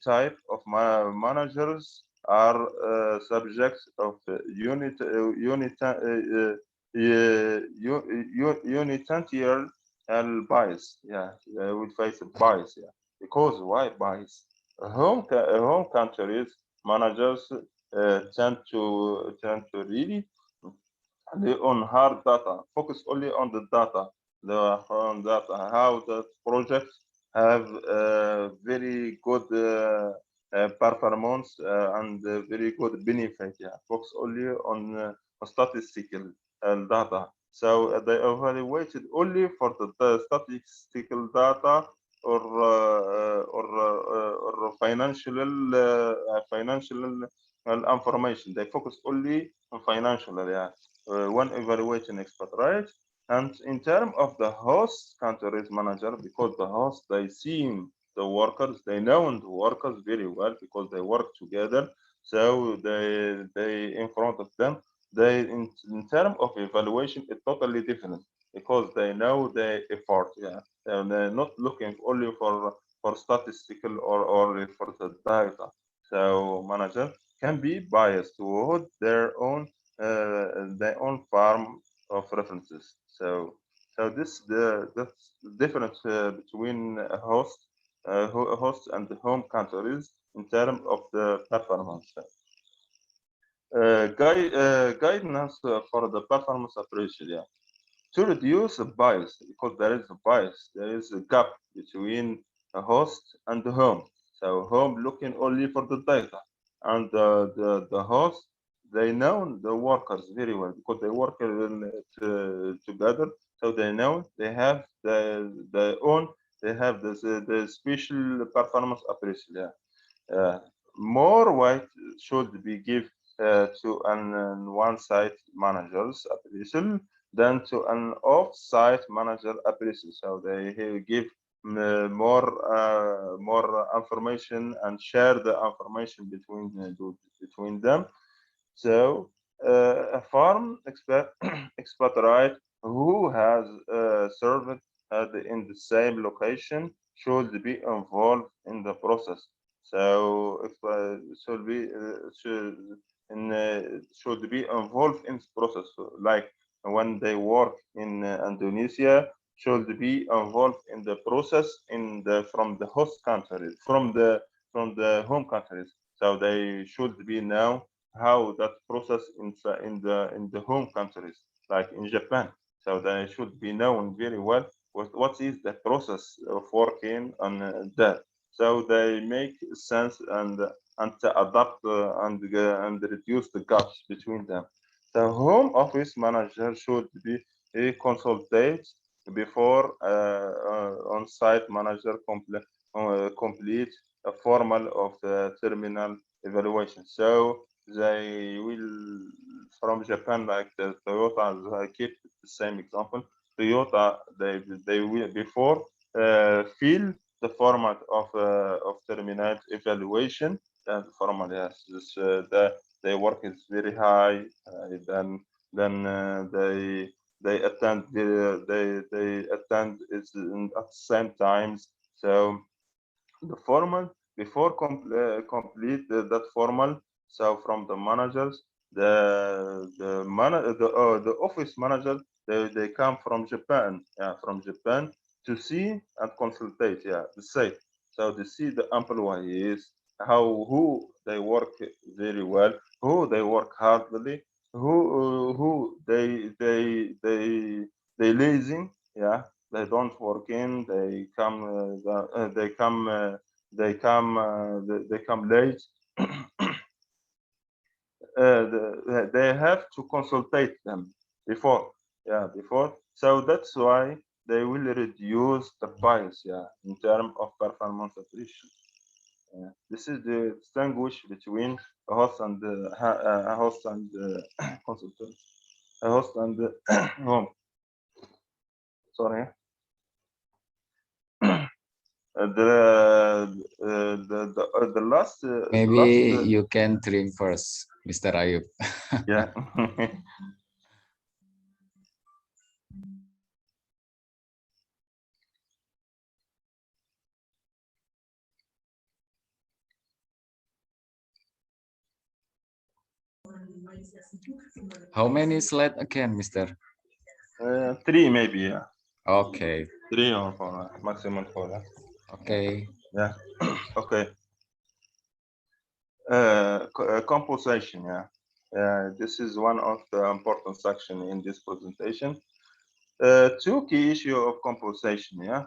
type of managers are subjects of unitarian bias. Yeah, we face a bias. Yeah, because why bias? Home countries managers tend to really only on hard data, focus only on the data, on data, how the projects have very good performance and very good benefit. Yeah, focus only on statistical data. So they evaluated only for the statistical data or financial information. They focus only on financial. Yeah, one evaluating expert, right? And in terms of the host countries manager, because the host they see the workers, they know the workers very well because they work together. So they in front of them, they in terms of evaluation, it's totally different because they know the effort. Yeah, they're not looking only for statistical or for the data. So manager can be biased toward their own farm of references. So that's the difference between a host and the home countries in terms of the performance. Guidance for the performance appraisal. Yeah, to reduce the bias because there is a bias, there is a gap between a host and the home. So home looking only for the data, and the host they know the workers very well because they work together. So they know they have the own they have the special performance appraisal. Yeah. Uh, More weight should be given to an on-site manager's appraisal than to an off-site manager appraisal. So they give more information and share the information between them. So a farm expert, expert right, who has served in the same location should be involved in the process. So if should be involved in the process. So, like when they work in Indonesia, should be involved in the process in the from the host countries, from the home countries. So they should be now how that process in the home countries, like in Japan. So they should be known very well what is the process of working on that. So they make sense and to adapt and reduce the gaps between them. The home office manager should be a consultate before on-site manager complete a formal of the terminal evaluation. So they will from Japan, like the Toyota, I keep the same example. Toyota, they will before fill the format of terminate evaluation. Then the format, yes, their work is very high. Then they attend they attend is at the same times. So the formal before complete that formal, so from the managers, the office manager, they come from Japan, yeah, from Japan to see and consultate, yeah, the say. So they see the employees, how who they work very well, who they work hardly, who they lazy, yeah, they don't work in, they come late. They have to consultate them before, yeah, before. So that's why they will reduce the bias, yeah, in terms of performance attrition. Yeah. This is the distinguish between a host and a host and consultant, a host and home. sorry. The last Maybe you can dream first, Mr. Ayub. yeah. How many slides again, Mr.? 3 maybe, yeah. Okay. 3 or 4, maximum 4. Yeah. Okay. Yeah. Okay. Compensation. Yeah. This is one of the important section in this presentation. Two key issue of compensation. Yeah.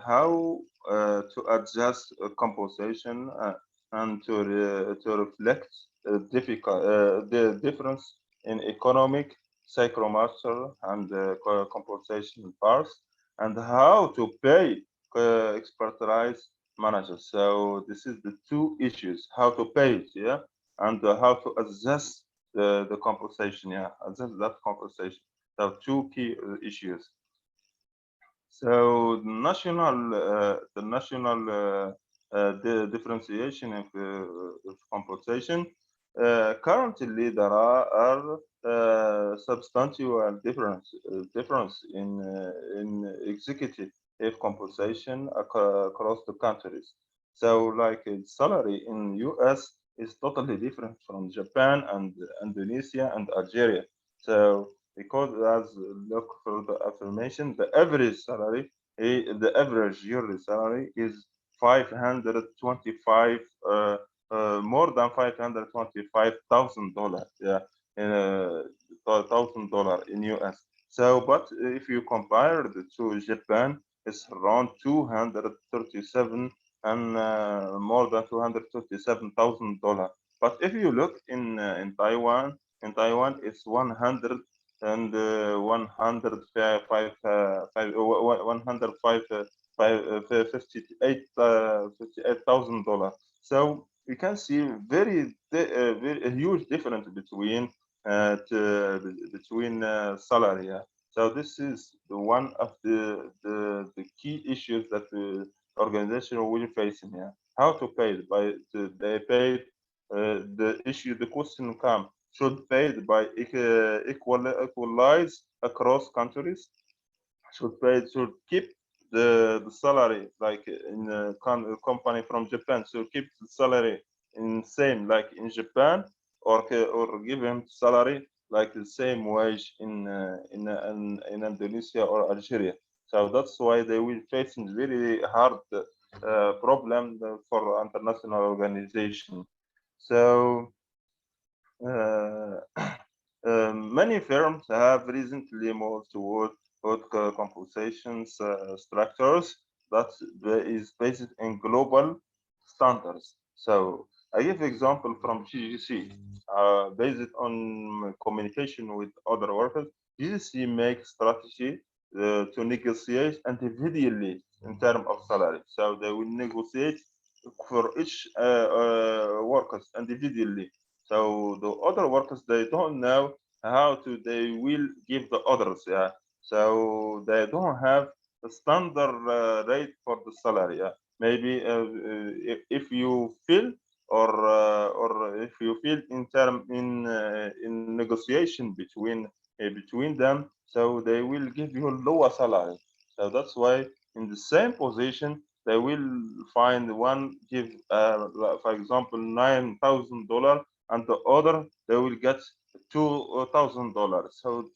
How to adjust compensation and to reflect the difference in economic, psychomotor, and compensation parts, and how to pay expertise managers. So this is the two issues: how to pay it, yeah, and how to adjust the compensation, yeah, adjust that compensation. So two key issues. So the differentiation of compensation. Currently, there are substantial difference in executive compensation across the countries. So, like salary in US is totally different from Japan and Indonesia and Algeria. So because as look for the affirmation, the average salary, the average yearly salary is 525, more than $525,000, yeah, $1,000 in US. So, but if you compare it to Japan, it's around 237 and more than $237,000. But if you look in Taiwan, it's 100 and 58,000 dollars. So we can see very a huge difference between salary. Yeah. So this is the one of the key issues that the organization will face in here. How to pay it they pay the question come should paid by equalize across countries, should keep the salary like in a company from Japan, so keep the salary in same like in Japan, or give him salary like the same wage in Indonesia or Algeria. So that's why they will facing very hard problem for international organization. So uh, many firms have recently moved toward compensations structures that is based in global standards. So I give example from GGC, based on communication with other workers. GGC makes strategy to negotiate individually in terms of salary. So they will negotiate for each workers individually. So the other workers, they don't know how to they will give the others. Yeah. So they don't have a standard rate for the salary. Yeah. Maybe if you feel or if you feel in negotiation between them, so they will give you a lower salary. So that's why in the same position they will find one give for example $9,000, and the other they will get $2,000. So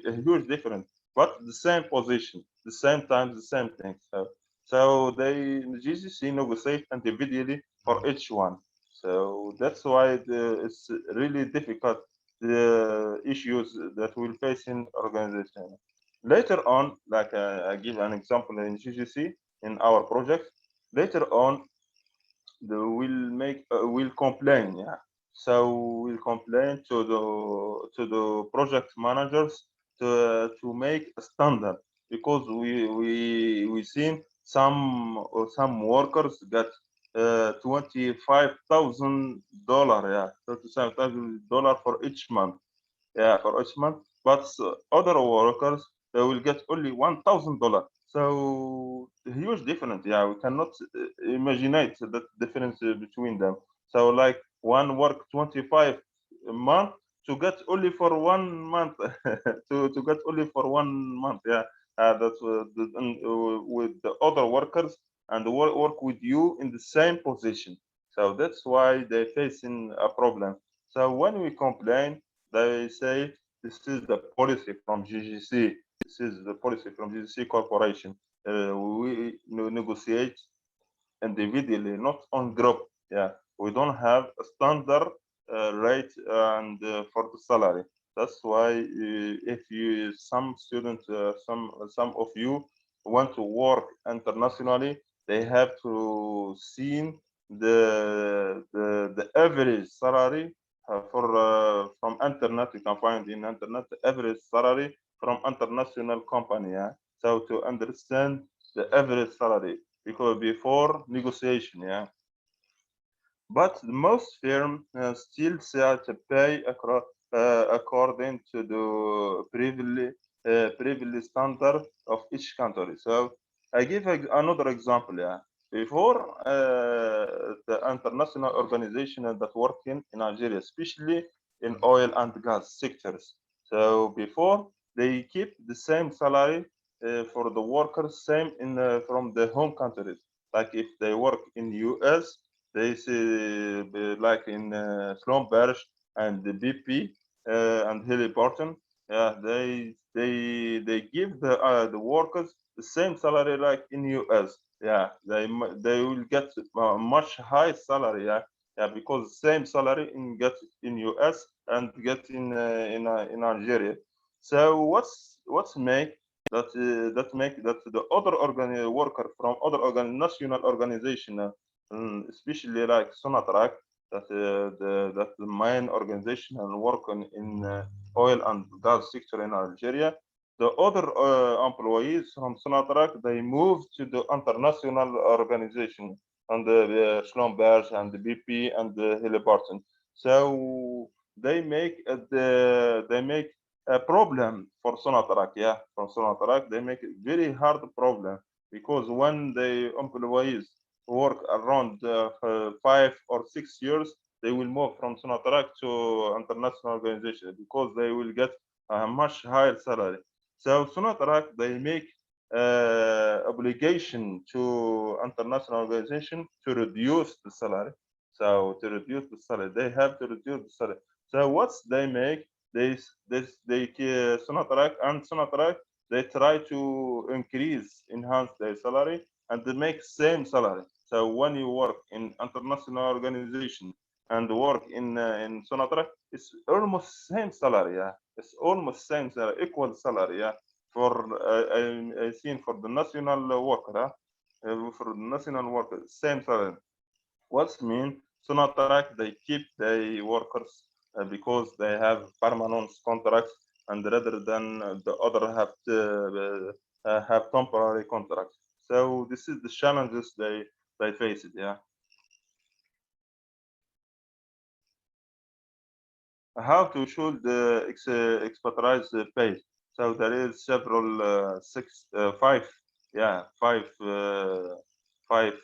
a huge difference, but the same position, the same time, the same thing. So they GCC negotiate individually for each one. So that's why it's really difficult the issues that we'll face in organization. Later on, like I give an example in GCC in our project. Later on, will complain, yeah. So we'll complain to the project managers to make a standard, because we seen some workers get $25,000, yeah, $25,000 for each month, yeah, for each month. But other workers, they will get only $1,000. So huge difference. Yeah, we cannot imagine the difference between them. So like one work 25 month to get only for 1 month to get only for 1 month. Yeah, that's with the other workers and work with you in the same position. So that's why they're facing a problem. So when we complain, they say this is the policy from GGC. This is the policy from GGC Corporation. We negotiate individually, not on group. Yeah, we don't have a standard rate and for the salary. That's why if you some students, some of you want to work internationally, they have to see the average salary for from internet. You can find in internet the average salary from international company. Yeah, so to understand the average salary because before negotiation, yeah. But most firms still set to pay according to the previously standard of each country. So I give another example. Yeah, before the international organization that work in Algeria, especially in oil and gas sectors. So before they keep the same salary for the workers, same in from the home countries. Like if they work in US, they say like in Slumberg and the BP and Halliburton, yeah, they give the workers the same salary like in US. Yeah, they will get a much high salary. Yeah, yeah, because same salary in get in US and get in Algeria. So what's make that the other worker from other national organization especially like Sonatrach, that the main organization and work in oil and gas sector in Algeria. The other employees from Sonatrach, they moved to the international organization and the Schlumberg and the BP and the Halliburton. So they make a problem for Sonatrach. Yeah, for Sonatrach, they make it very hard problem because when the employees work around 5 or 6 years, they will move from Sonatrach to international organization because they will get a much higher salary. So Sonatrach, they make obligation to international organization to reduce the salary. So to reduce the salary, they have to reduce the salary. So what's they make? They Sonatrach and Sonatrach, they try to enhance their salary and they make same salary. So when you work in international organization and work in Sonatrach, it's almost same salary. Yeah, it's almost same salary, equal salary. Yeah, for I seen for the national worker, for the national worker, same salary. What's mean? Sonatrach, they keep their workers because they have permanent contracts, and rather than the other have temporary contracts. So this is the challenges they face it. Yeah. How to should expertise pay? So there is several five, yeah, five, five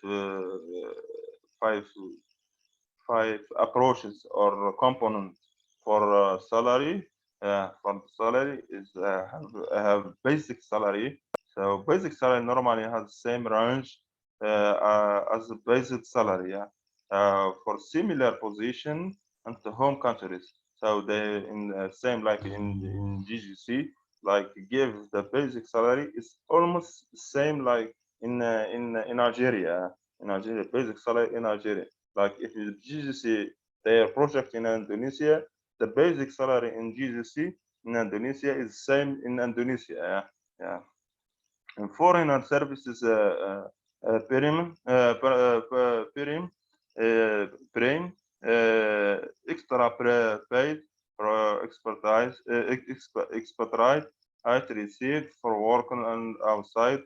five approaches or components for salary. For the salary is have basic salary. So basic salary normally has the same range as the basic salary. Yeah. For similar position and the home countries. So they in same like in GGC, like give the basic salary is almost the same like in Algeria. In Algeria, basic salary in Algeria. Like if you GCC their project in Indonesia, the basic salary in GCC in Indonesia is same in Indonesia. Yeah, yeah. And foreigner services premium, premium, extra paid for expertise, expertise I received for working and outside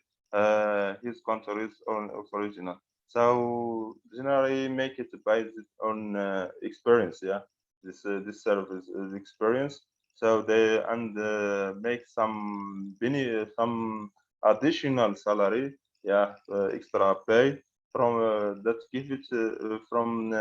his country's of original. So generally make it based on experience. Yeah, this service is experience. So they make some additional salary, yeah, extra pay from that give it from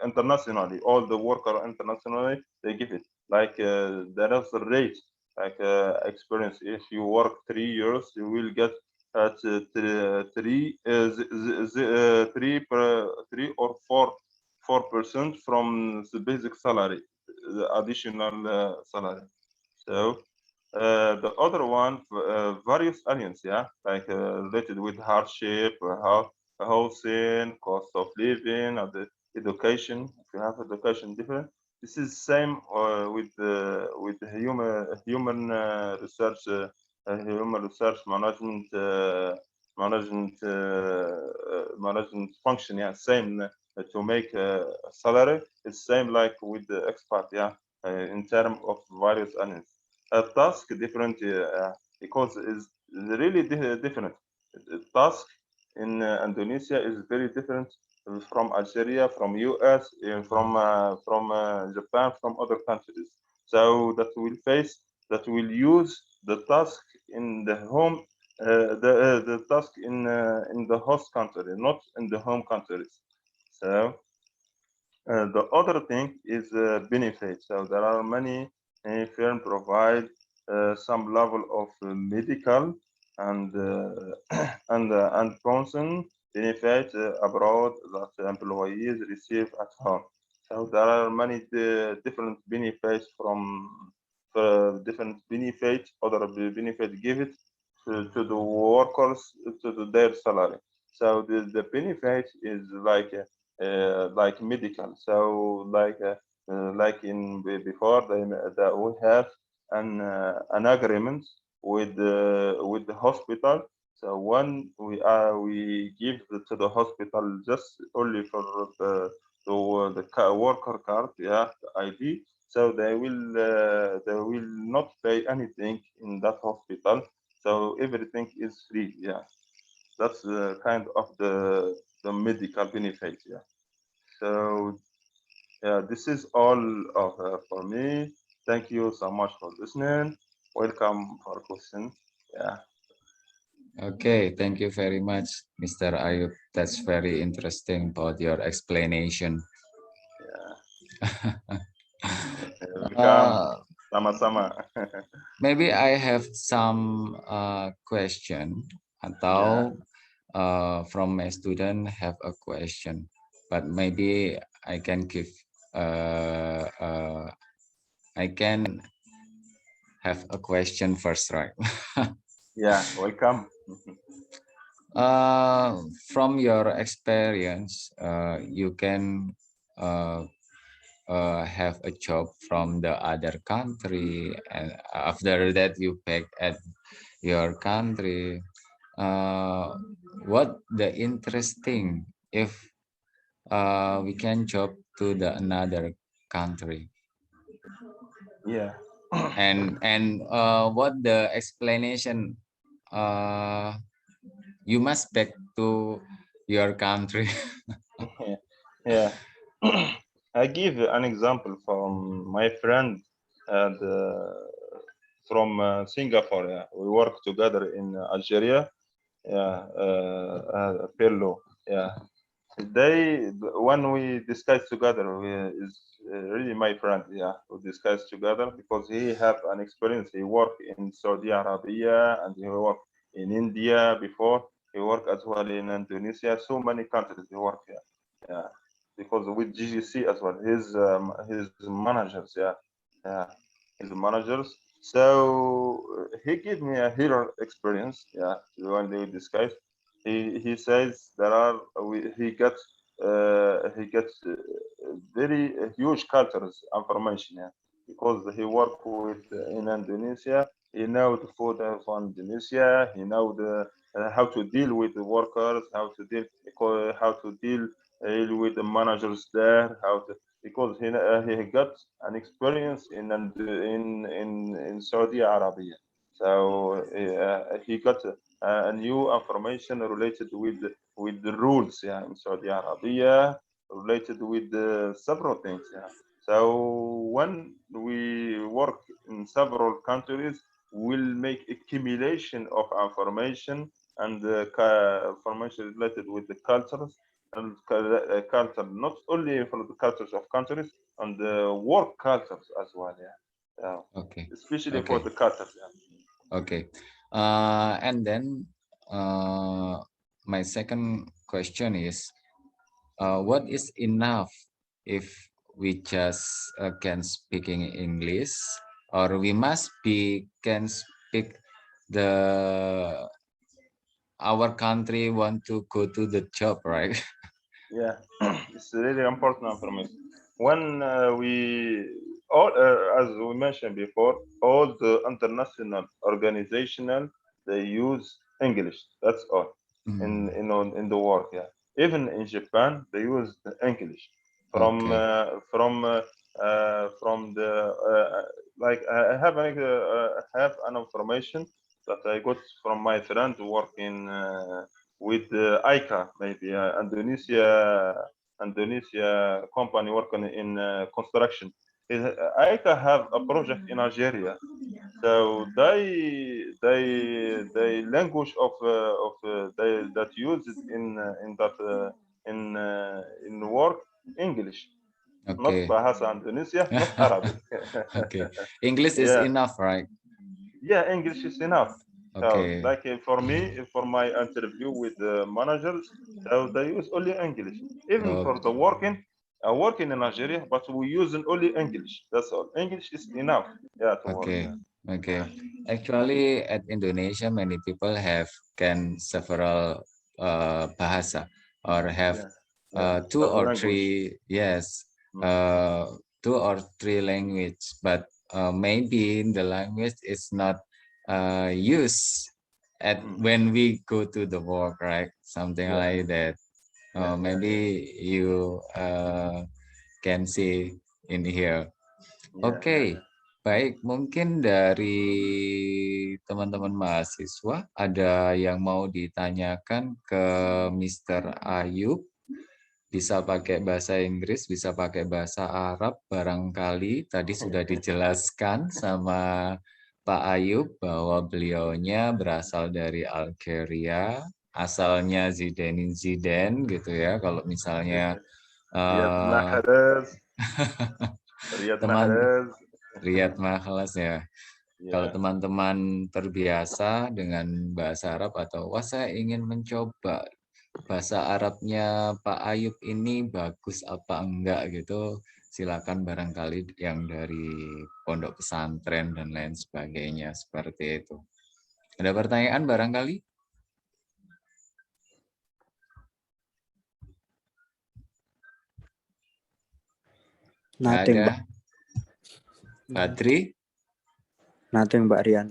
internationally. All the worker internationally they give it like there is a rate like experience. If you work 3 years, you will get at three or 4% from the basic salary, the additional salary. So the other one, various elements, yeah, like related with hardship, housing, cost of living, or the education. If you have education different, this is same with the human research management function. Yeah, same to make a salary. It's same like with the expert. Yeah, in terms of various elements a task different because it's really different. Task in Indonesia is very different from Algeria, from US, from Japan, from other countries. So that will use the task in the home, the task in the host country, not in the home countries. So the other thing is benefit. So there are many firms provide some level of medical and and pension benefit abroad that employees receive at home. So there are many different benefits from different benefits, other benefit give it to the workers their salary. So the benefit is like medical. So like in before that we have an agreement with the hospital. So when we give to the hospital just only for the worker card, yeah, the ID. So they will not pay anything in that hospital. So everything is free. Yeah, that's kind of the medical benefit. Yeah. So yeah, this is all of for me. Thank you so much for listening. Welcome for question. Yeah, Okay, thank you very much, Mr. Ayub. That's very interesting about your explanation. yeah. Welcome. uh, Sama-sama. Maybe I have some question Yeah, atau from my student have a question, but maybe I can give I can have a question first, right? yeah. Welcome. From your experience, you can uh, have a job from the other country, and after that you back at your country. Uh, what the interesting if we can job to the another country, Yeah. and what the explanation uh, you must back to your country. Yeah. I give an example from my friend and from Singapore. Yeah. We work together in Algeria. Yeah, Pirlo. Yeah, they when we discuss together, is really my friend. Yeah, we discuss together because he have an experience. He worked in Saudi Arabia and he worked in India before. He worked as well in Indonesia. So many countries he worked here. Yeah, because with GGC as well. His managers. Yeah, yeah, his managers. So he gave me a hero experience. Yeah, when they discuss he says there are he gets very huge cultures information, yeah, because he worked with in Indonesia. He know the food of Indonesia. He know the how to deal with the workers, how to deal with the managers there, how to because he got an experience in Saudi Arabia. So he got a new information related with the rules, yeah, in Saudi Arabia, related with several things. Yeah. So when several countries will make accumulation of information and information related with the cultures and culture, not only for the cultures of countries and the work cultures as well. Yeah, Okay. especially for Okay. the cultures. Yeah. Okay. And then my second question is, what is enough if we just can speaking English, or we must be can speak the our country want to go to the job, right? Yeah, it's really important information. When we all, as we mentioned before, all the international organizational they use English. That's all Hmm. in the work. Yeah, even in Japan they use the English. From Okay. from the like I have an information that I got from my friend working with ICA, maybe Indonesia company working in construction. ICA have a project in Algeria, so they language of they that use it in work English, not Okay. Bahasa Indonesia, not Arabic. Okay. English is Yeah, enough, right? yeah, English is enough. So, Okay. like for me, for my interview with the managers, so they use only English. Even Oh, for the working, working in Nigeria, but we using only English. That's all. English is enough. Yeah, to work. okay. Yeah, Okay. yeah, Actually, at Indonesia, many people have can several bahasa or have yeah, yeah. two Several or language. three, yes, Mm, uh, two or three language, but maybe the language is not used at mm, when we go to the work, right? Something yeah, like that. yeah, yeah, yeah, Maybe you can see in here. yeah, yeah, Oke, baik. Mungkin dari teman-teman mahasiswa ada yang mau ditanyakan ke Mr. Ayub. Bisa pakai bahasa Inggris, bisa pakai bahasa Arab. Barangkali tadi sudah dijelaskan sama Pak Ayub bahwa beliaunya berasal dari Algeria, asalnya Zidane Zidane gitu ya. Kalau misalnya Riyad eh, Mahrez, Riyad teman Mahrez. Riyad Mahrez ya. Kalau Yeah, teman-teman terbiasa dengan bahasa Arab atau wah saya ingin mencoba bahasa Arabnya Pak Ayub ini bagus apa enggak gitu, silakan barangkali yang dari pondok pesantren dan lain sebagainya seperti itu. Ada pertanyaan barangkali? Nggak Nothing, ada. Mbak. Badri? Nothing, Mbak Rian.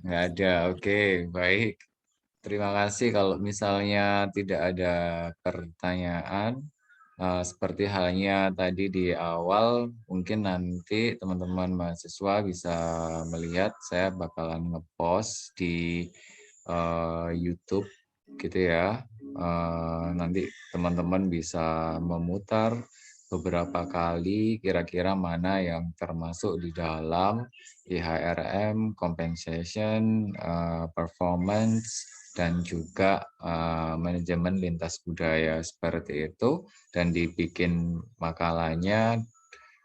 Nggak ada. Oke, baik. Terima kasih kalau misalnya tidak ada pertanyaan. Seperti halnya tadi di awal, mungkin nanti teman-teman mahasiswa bisa melihat saya bakalan ngepost di YouTube gitu ya. Nanti teman-teman bisa memutar beberapa kali kira-kira mana yang termasuk di dalam IHRM, compensation, performance, dan juga manajemen lintas budaya seperti itu, dan dibikin makalahnya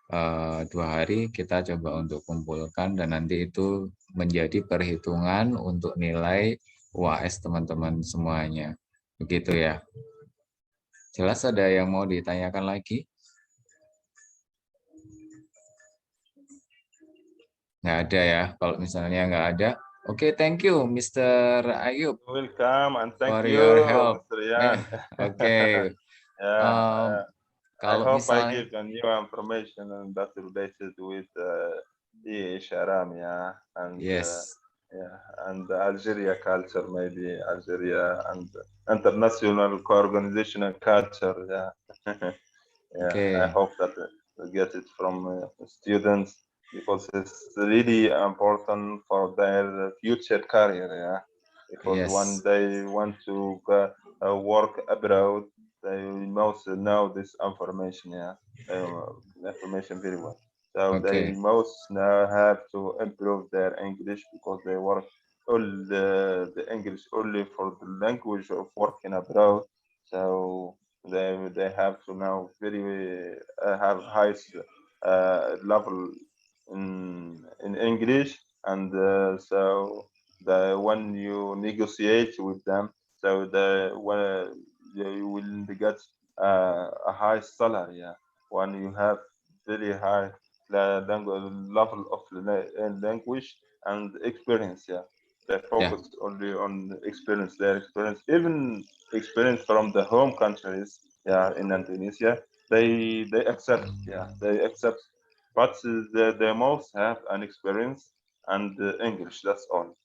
2 hari kita coba untuk kumpulkan dan nanti itu menjadi perhitungan untuk nilai UAS teman-teman semuanya. Begitu ya. Jelas ada yang mau ditanyakan lagi? Nggak ada ya. Kalau misalnya nggak ada, oke, thank you Mr. Ayub welcome and thank for you, your help. Mr. Yan. Oke, Yeah, I kalau hope I misalnya, give a new information and that related with the Sharam, yes, yeah, and the Algeria culture, maybe Algeria and international co-organizational culture. Yeah, yeah. I oke, hope that we get it from students because it's really important for their future career. Yeah, because when yes, they want to work abroad, they must know this information. Yeah, information very well. So they Okay. most now have to improve their English because they work all the English only for the language of working abroad. So they have to now very have highest level in English, and so when you negotiate with them, so when you will get a high salary. Yeah. When you have very high level of language and experience. Yeah, they Yeah. focus only on experience, their experience, even experience from the home countries. Yeah, in Indonesia, they accept. Yeah, they accept, but they most have an experience and English. That's all.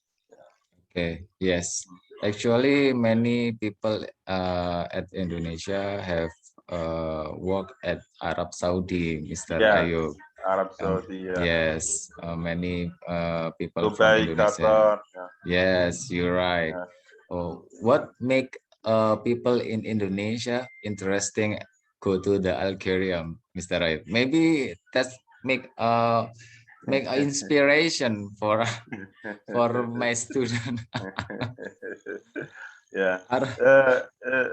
Okay. Yes. Actually, many people at Indonesia have worked at Arab Saudi, Mr. Yeah, Ayub. Arab Saudi. Yeah, Yes, many people from Dubai, Indonesia. Qatar. Yeah, Yes, you're right. yeah. Oh, what make people in Indonesia interesting go to the Algeria, Mr. Ayub? Maybe that's make make a inspiration for for my student. Yeah. Ar- Uh, uh,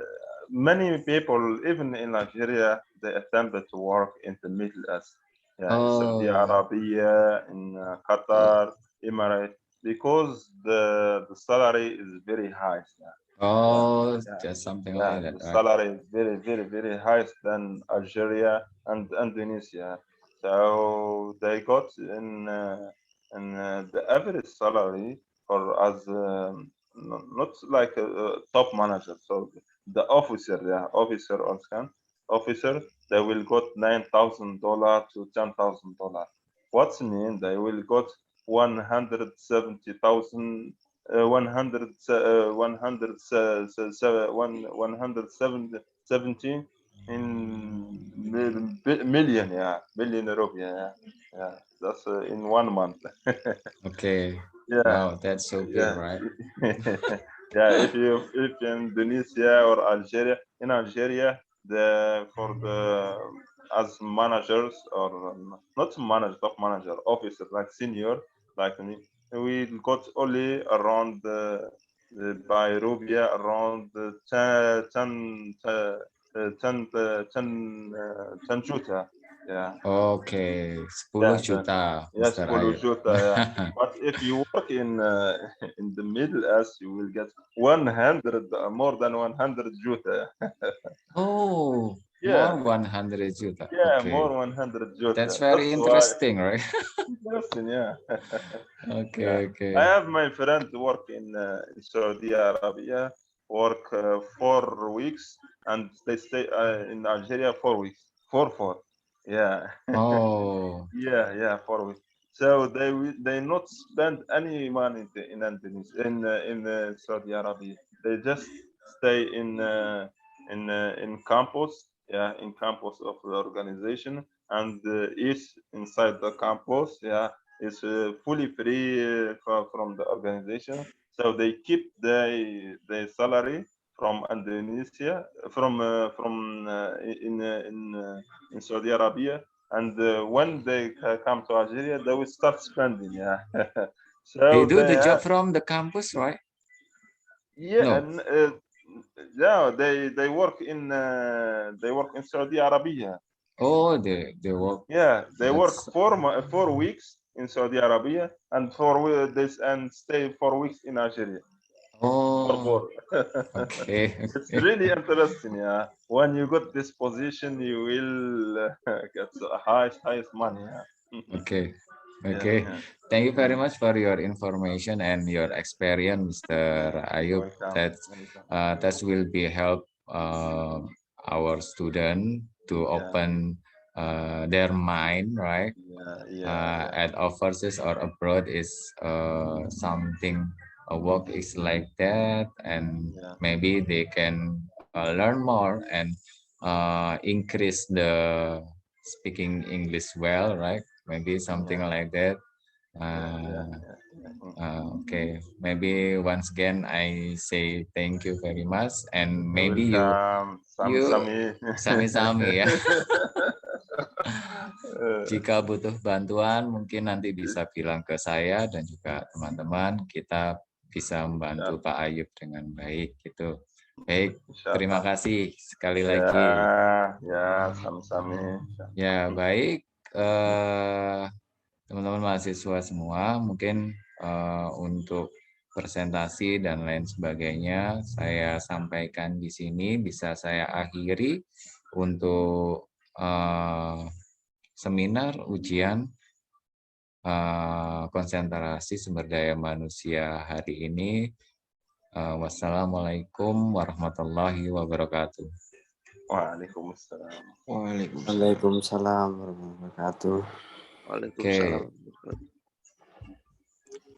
Many people, even in Nigeria, they attempted to work in the Middle East. Yeah, in Saudi oh, Arabia, in yeah. Qatar, Emirates, because the salary is very high. Yeah, Oh, yeah, just something yeah. like that, The right? salary is very, very, very high than Algeria and Indonesia. So they got in the average salary for as not like a top manager. So the officer, yeah, officer on scan, officer, they will got $9,000 to $10,000. What's mean they will got 170,000 117 in million, yeah, million rupiah, yeah, yeah. That's in 1 month. Okay. Yeah, Wow, that's so big, yeah, right? yeah. If in Indonesia or Algeria, in Algeria, the for the as managers or not manager, top manager, officer like senior like me, we got only around by Rubia around 10 juta. Yeah, Oke, 10 yeah, then juta, yes, Mr. follow Ayu. Jota, yeah. But if you work in in the Middle East, you will get 100 more than 100 Jota. Oh, Yeah, more 100 juta. yeah, Okay, more 100 that's Jota. very That's why interesting, right? interesting. Yeah, yeah. Okay, I okay. have my friend work in Saudi Arabia, work 4 weeks, and they stay in Algeria 4 weeks. Four. Yeah. Oh, Yeah, yeah, 4 weeks. So they not spend any money in Indonesia in Saudi Arabia. They just stay in campus, yeah, in campus of the organization, and each inside the campus, yeah, is fully free from the organization. So they keep their salary from Indonesia, in Saudi Arabia, and when they come to Algeria, they will start spending. Yeah, they so do the job from the campus, right? yeah, No. and yeah, they work in Saudi Arabia. Oh, they work. Yeah, they work That's 4 weeks in Saudi Arabia and this and stay 4 weeks in Algeria. oh, Four. okay, It's okay, really interesting. Yeah, when you got this position, you will get the highest money. Yeah, okay, yeah, okay. yeah. Thank you very Mm. much for your information and your experience, Mr. Ayub. Welcome. That Welcome. that will be help our student to Yeah, open their mind, right? yeah, yeah, yeah, At overseas or abroad is something a work is like that, and yeah, maybe they can learn more and increase the speaking English well, right? Maybe something yeah, like that. yeah, yeah, uh, yeah, yeah. okay, maybe once again I say thank you very much, and You're maybe you welcome, Sami you Sami. sami-sami ya. Jika butuh bantuan, mungkin nanti bisa bilang ke saya dan juga teman-teman. Kita bisa membantu Pak Ayub dengan baik gitu. Baik, terima Insyaallah. kasih sekali Ya, lagi. ya, sama-sama. Ya, baik. Teman-teman mahasiswa semua, mungkin untuk presentasi dan lain sebagainya saya sampaikan di sini, bisa saya akhiri untuk seminar ujian konsentrasi sumber daya manusia hari ini. Wassalamualaikum warahmatullahi wabarakatuh. Waalaikumsalam. Waalaikumsalam warahmatullahi wabarakatuh. Oke.